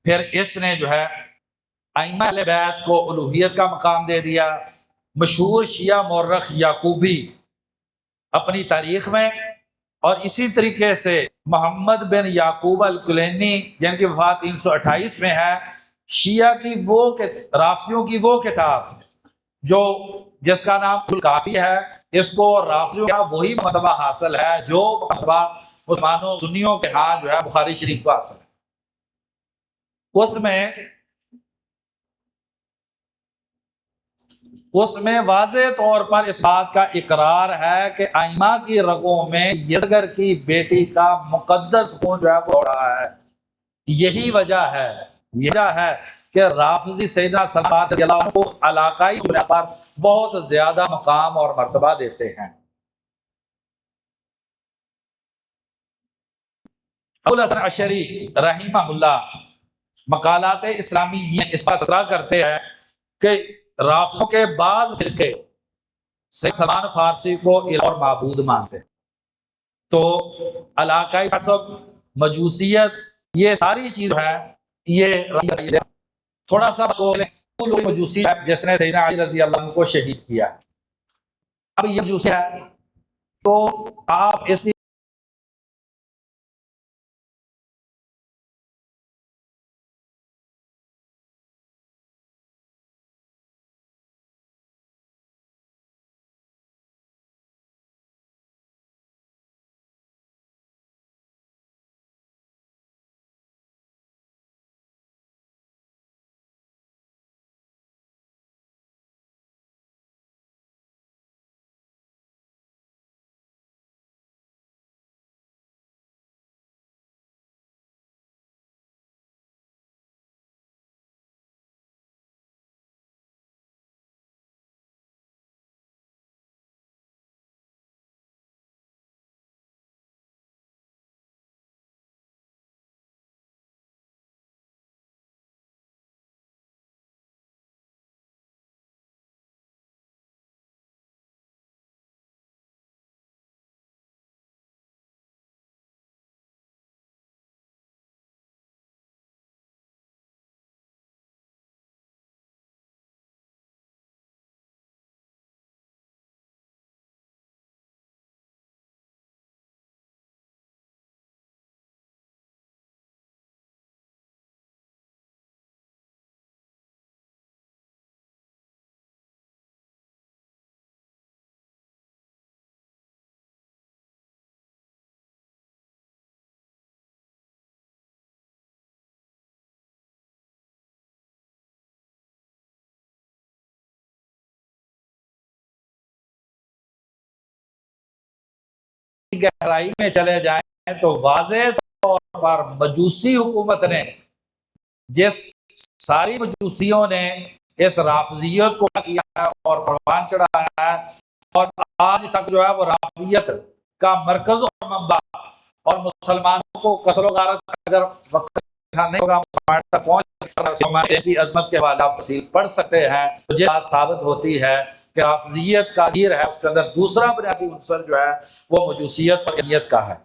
پھر اس نے جو ہے ائمہ اہل بیت کو الوہیت کا مقام دے دیا۔ مشہور شیعہ مورخ یعقوبی اپنی تاریخ میں، اور اسی طریقے سے محمد بن یعقوب الکلینی جن کی وفات 328 میں ہے، شیعہ کی وہ رافضیوں کی وہ کتاب جو جس کا نام الکافی ہے، اس کو رافضیوں کا وہی مرتبہ حاصل ہے جو مرتبہ مسلمانوں سنیوں کے ہاں جو ہے بخاری شریف کو حاصل ہے۔ اس میں واضح طور پر اس بات کا اقرار ہے کہ ائمہ کی رگوں میں یزگر کی بیٹی کا مقدس خون جو ہے بہہ رہا ہے۔ یہی وجہ ہے کہ رافضی سیدنا سلمان رضی اللہ عنہ کو اس علاقائی بنیاد پر بہت زیادہ مقام اور مرتبہ دیتے ہیں۔ ابو الحسن اشعری رحمہ اللہ مقالات اسلامی اس پر تذکرہ کرتے ہیں کہ رافضوں کے بعض فرقے سید سلمان فارسی کو الہ اور معبود مانتے، تو علاقائی تعصب، مجوسیت، یہ ساری چیز ہے یہ تھوڑا سا مجوسی ہے جس نے سیدنا علی رضی اللہ عنہ کو شہید کیا۔ اب یہ مجوسی ہے تو آپ اس گہرائی میں چلے جائیں تو واضح طور پر مجوسی حکومت نے جس ساری مجوسیوں نے اس رافضیت کو کیا ہے اور پروان چڑھایا ہے، اور آج تک جو ہے وہ رافضیت کا مرکز اور منبع، اور مسلمانوں کو قتل و غارت اگر وقت نہیں ہوگا تک پہنچ کی عظمت کے بعد آپ تفصیل پڑھ سکتے ہیں، تو یہ بات ثابت ہوتی ہے کہ رافضیت کا دیر ہے، اس کے اندر دوسرا بنیادی عنصر جو ہے وہ مجوسیت اور نیت کا ہے۔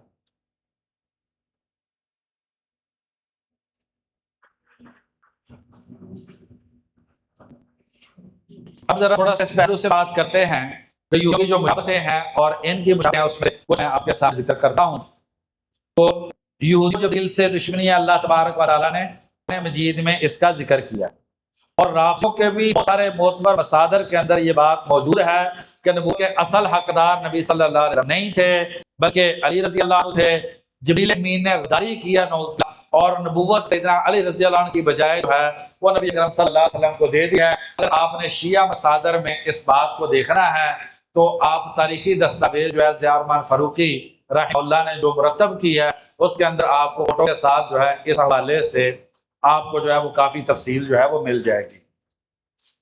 اب ذرا تھوڑا سا اس پہلو سے بات کرتے ہیں کہ یہودی جو مشابہتیں ہیں اور ان کی مشابہتیں اس میں کچھ میں آپ کے ساتھ ذکر کرتا ہوں۔ تو یہودی جبریل سے دشمنی اللہ تبارک و تعالیٰ نے قرآن مجید میں اس کا ذکر کیا، اور رافضوں کے بھی بہت سارے معتبر مصادر کے اندر یہ بات موجود ہے کہ نبوت کے اصل حقدار نبی صلی اللہ علیہ وسلم نہیں تھے، بلکہ علی رضی اللہ عنہ تھے۔ جبریل امین نے غداری کیا نعوذ باللہ، اور نبوت سیدنا علی رضی اللہ عنہ کی بجائے جو ہے وہ نبی اکرم صلی اللہ علیہ وسلم کو دے دی ہے۔ اگر آپ نے شیعہ مصادر میں اس بات کو دیکھنا ہے تو آپ تاریخی دستاویز جو ہے ضیاء الرحمن فاروقی رحمہ اللہ نے جو مرتب کی ہے اس کے اندر آپ کو فوٹو کے ساتھ جو ہے اس حوالے سے آپ کو جو ہے وہ کافی تفصیل جو ہے وہ مل جائے گی۔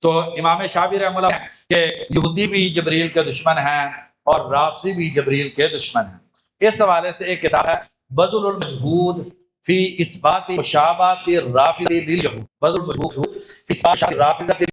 تو امام شافعی رحمہ اللہ کہ یہودی بھی جبریل کے دشمن ہیں اور رافضی بھی جبریل کے دشمن ہیں۔ اس حوالے سے ایک کتاب ہے بذل المجہود فی اثبات مشابہت الرافضی للیہود، بذل المجہود فی اثبات مشابہت الرافضی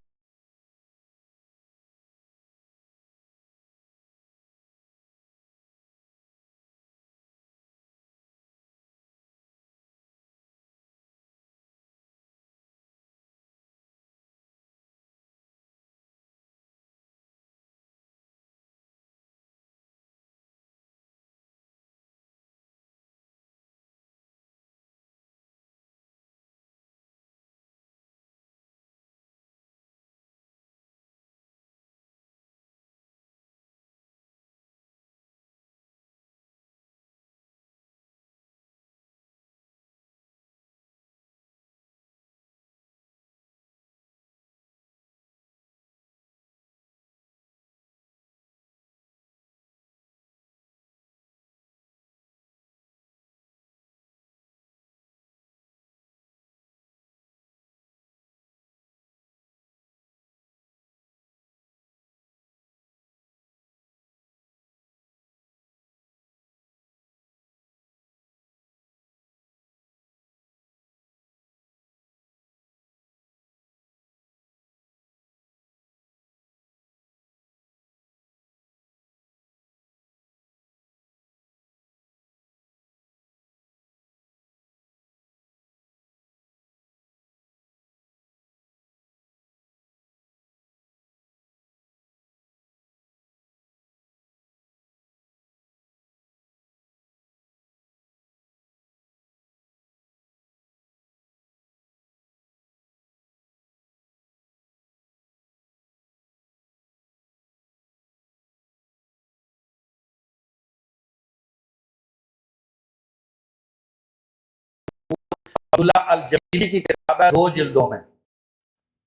عبداللہ الجلیلی کی کتاب ہے 2 جلدوں میں،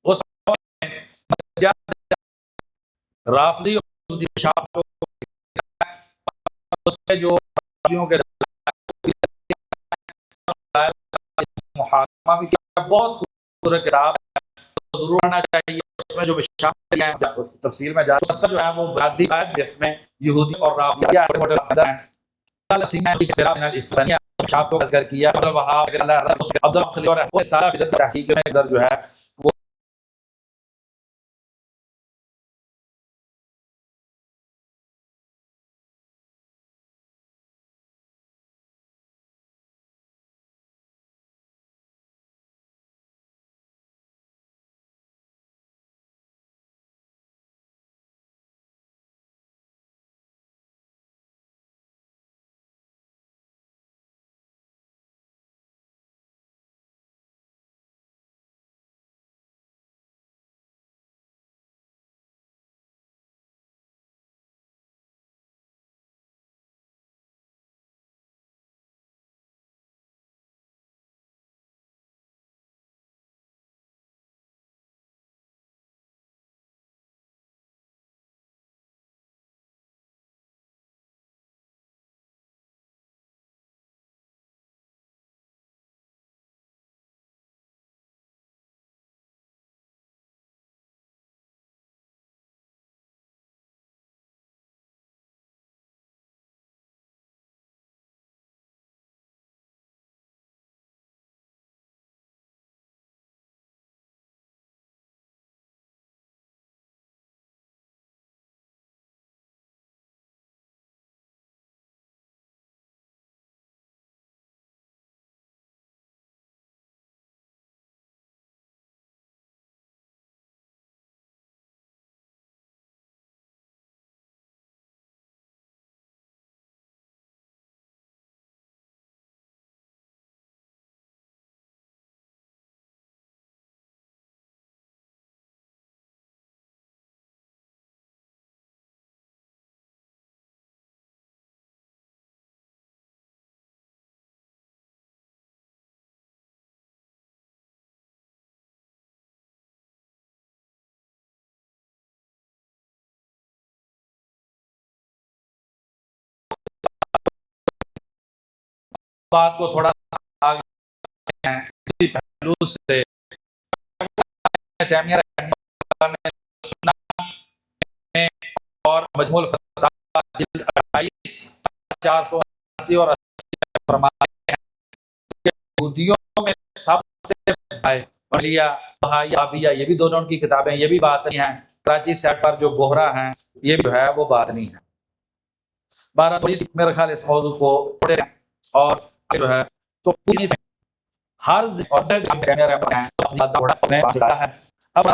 اس رافضی اور یہودی مشابہت اس کے جو رافضیوں کے محاکمہ بھی کیا، بہت خوبصورت کتاب ہے، تو ضرور پڑھنا چاہیے۔ اس میں جو مشابہت ہیں تفصیل میں جاتا ہوں، جو ہے وہ بنیادی ہے جس میں یہودی اور رافضی موٹے عقیدہ ہیں۔ کو ذکر کیا عبد الخلی سارا تحقیق میں ادھر جو ہے بات کو تھوڑا آگے ہیں اسی پہلو سے تیمیہ رحمہ اللہ نے سنا میں اور مجموع الفتاوی جلد 28 480 اور 80 میں فرمایا ہے کہ یہودیوں میں سب سے بڑھیا بہائیہ یہ بھی دونوں کی کتابیں یہ بھی باطنی ہیں. کراچی سائٹ پر جو بوہرا ہیں یہ جو ہے وہ باطنی ہے. 12 میرے خیال اس موضوع کو پڑھے اور جو ہے تو پوری ہر ہے. اب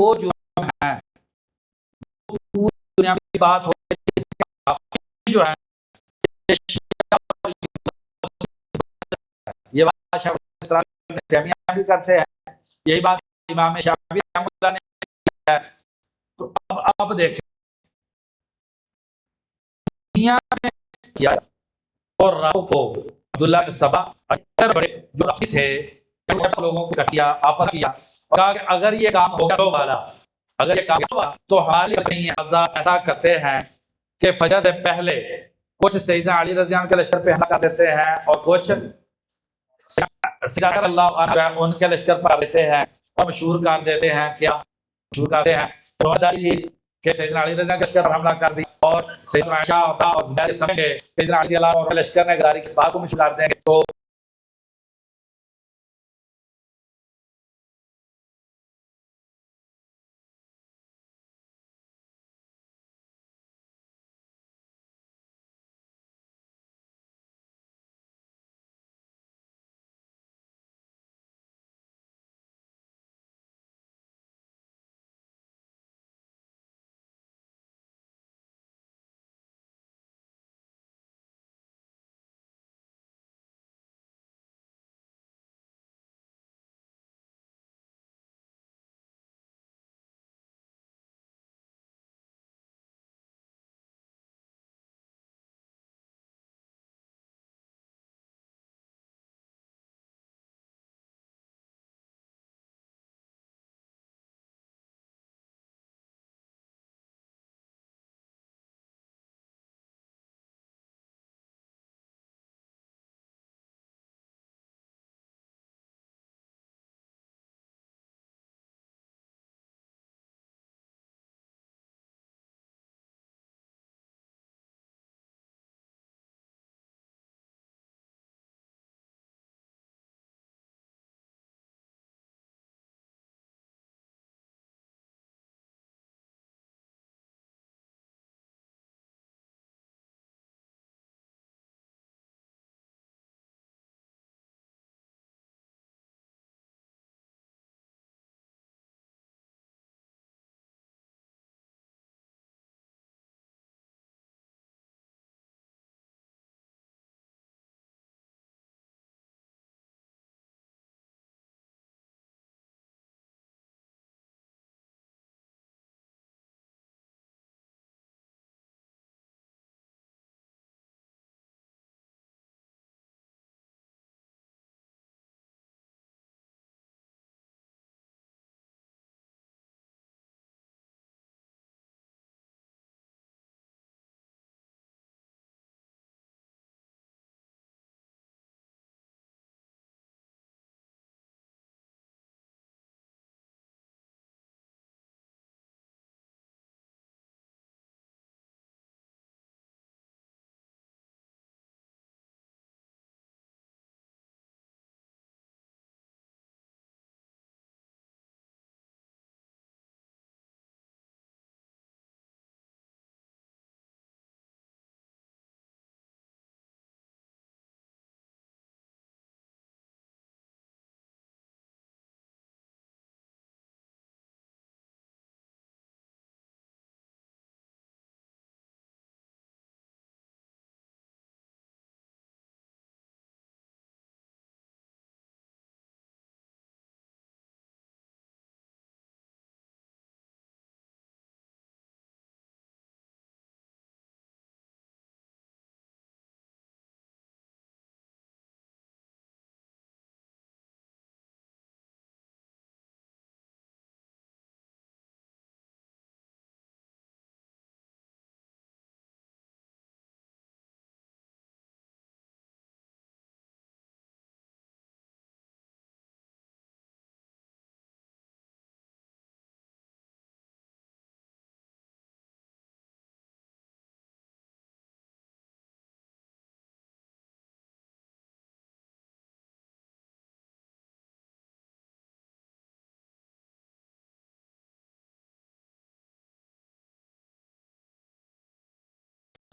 وہ جو ہے دنیا کی بات ہو جو ہے یہ بات شیخ الاسلام ابن تیمیہ بھی کرتے ہیں, یہی بات امام شافعی رحمۃ اللہ نے کی ہے. تو اب دیکھیں دنیا میں کیا اور راہوں کو عبداللہ بن سبا اکثر بڑے جو رفیع تھے لوگوں کو کٹیا آپس کیا اور کہا کہ اگر یہ کام ہوگا تو والا اگر یہ کام ہوا تو ہمارے لیے ایسا کرتے ہیں کہ فجر سے پہلے کچھ سیدنا علی رضی اللہ عنہ کے لشکر پہ حملہ کر دیتے ہیں اور کچھ سکندر اللہ عنہ ان کے لشکر پر دیتے ہیں اور مشہور کر دیتے ہیں کیا مشہور کرتے ہیں رواداری تھی کہ سیدنا علی رضی اللہ کے لشکر پر حملہ کر دی اور سیدنا عائشہ اور زبیر سمجھ گئے سیدنا علی اللہ اور لشکر نے غداری کی بات کو مشہور کر دیں گے تو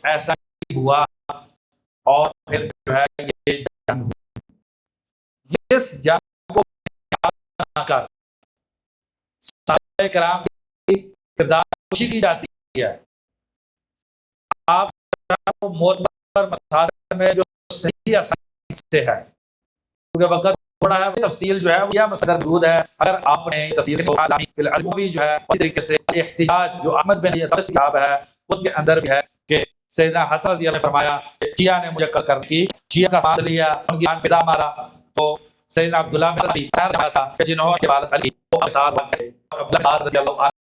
ایسا ہی ہوا اور پھر جو ہے یہ جنگ ہوئی. جس جنگ کو بنا کر صحابہ کرام کی کردار کوشی کی جاتی ہے. آپ معتبر مسائل میں جو صحیح آسانی سے ہے کیونکہ وقت تھوڑا ہے, تفصیل جو ہے وہ مسئلہ موجود ہے. اگر آپ نے تفصیل کو جو ہے اسی طریقے سے احتجاج جو احمد بن یترس کتاب ہے اس کے اندر بھی ہے کہ سیدنا حسن رضی اللہ نے فرمایا کہ شیعہ نے مجھے قتل کرنے کی, شیعہ کا ساتھ لیا, ان کی جان پہ مارا. تو سیدنا عبداللہ بن ابی تھا کہ جنہوں نے عبادت کی وہ ساتھ عبداللہ رضی اللہ عنہ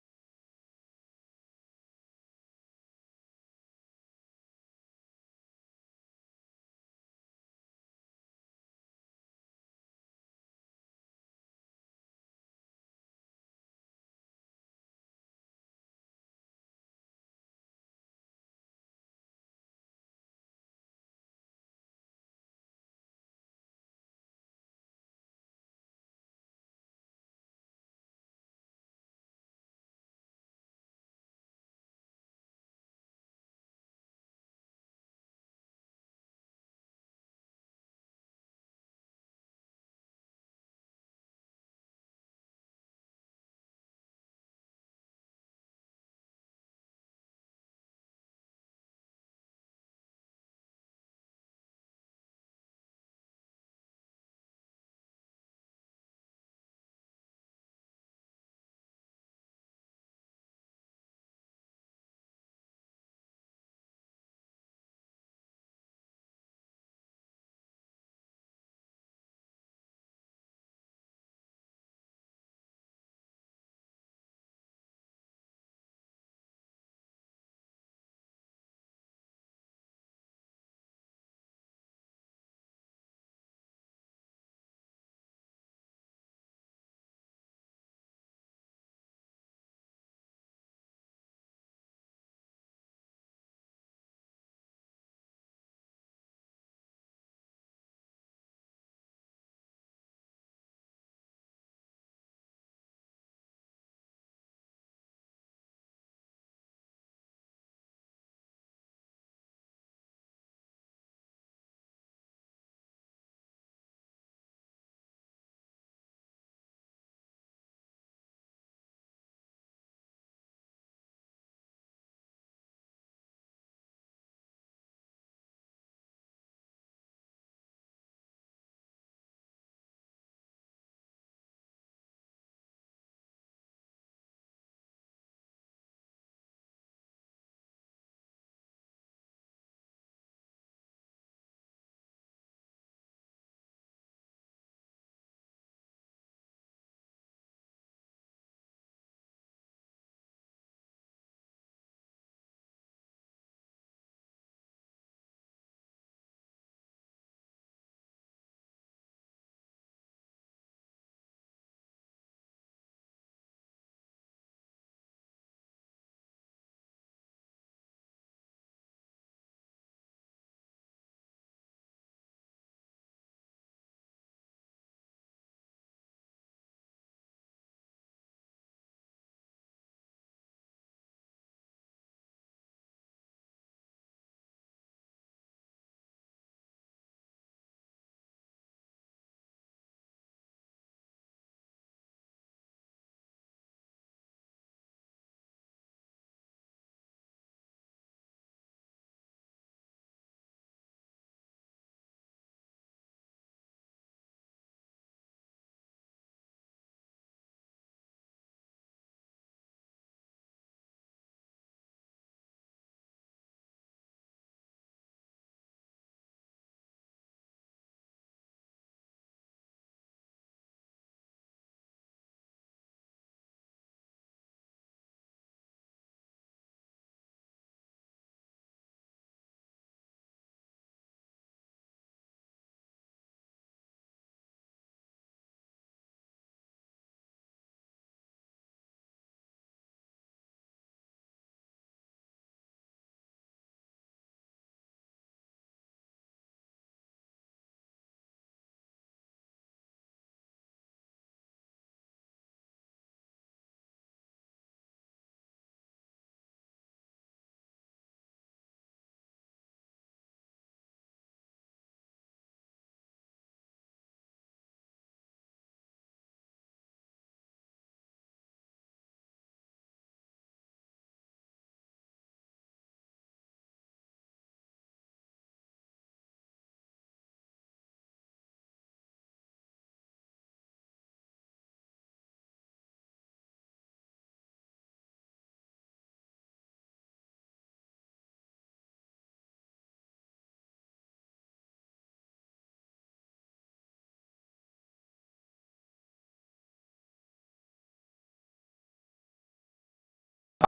میں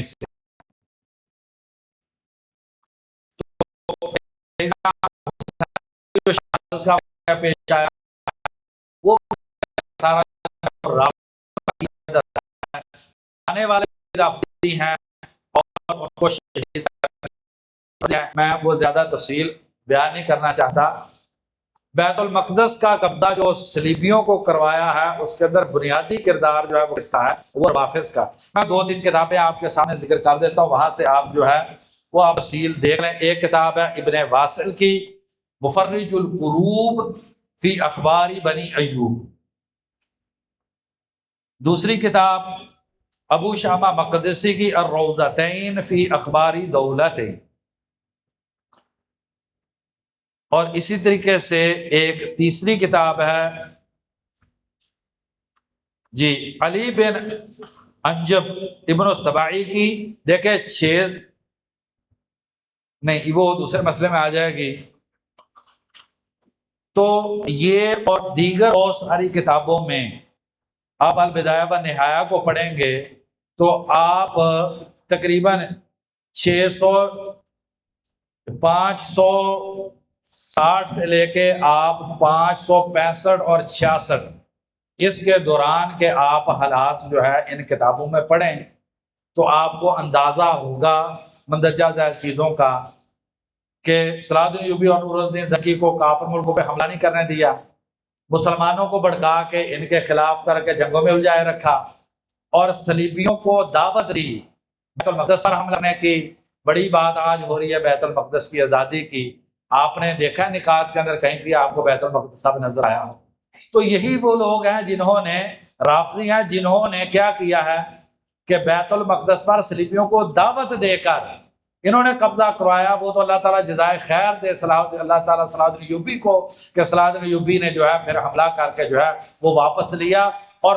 سے پیش آیا وہ سارا آنے والے رافضی ہیں اور ان کو شہید میں وہ زیادہ تفصیل بیان نہیں کرنا چاہتا۔ بیت المقدس کا قبضہ جو صلیبیوں کو کروایا ہے اس کے اندر بنیادی کردار جو ہے وہ کس کا ہے؟ وہ روافض کا۔ میں 2-3 کتابیں آپ کے سامنے ذکر کر دیتا ہوں، وہاں سے آپ جو ہے وہ آپ تفصیل دیکھ لیں۔ ایک کتاب ہے ابن واصل کی مفرج القروب فی اخبار بنی ایوب، دوسری کتاب ابو شامہ مقدسی کی الروضتین فی اخبار دولتین، اور اسی طریقے سے ایک تیسری کتاب ہے جی علی بن انجب ابن السباعی کی، دیکھیں 6 نہیں وہ دوسرے مسئلے میں آ جائے گی۔ تو یہ اور دیگر بہت ساری کتابوں میں آپ البدایہ و نہایہ کو پڑھیں گے تو آپ تقریباً 560 سے لے کے آپ 565 اور 66 اس کے دوران کے آپ حالات جو ہے ان کتابوں میں پڑھیں تو آپ کو اندازہ ہوگا مندرجہ ذیل چیزوں کا کہ صلاح الدین ایوبی اور نور الدین زکی کو کافر ملکوں پہ حملہ نہیں کرنے دیا، مسلمانوں کو بھڑکا کے ان کے خلاف کر کے جنگوں میں الجھائے رکھا، اور صلیبیوں کو دعوت دی بیت المقدس پر حملہ کرنے کی۔ بڑی بات آج ہو رہی ہے بیت المقدس کی آزادی کی، آپ نے دیکھا ہے نکات کے اندر کہیں بھی آپ کو بیت المقدس صاحب نظر آیا ہو؟ تو یہی وہ لوگ ہیں جنہوں نے رافضی ہیں جنہوں نے کیا کیا ہے کہ بیت المقدس پر صلیبیوں کو دعوت دے کر انہوں نے قبضہ کروایا۔ وہ تو اللہ تعالیٰ جزائے خیر دے اللہ تعالیٰ صلاح الدین ایوبی کو کہ صلاح الدین ایوبی نے جو ہے پھر حملہ کر کے جو ہے وہ واپس لیا، اور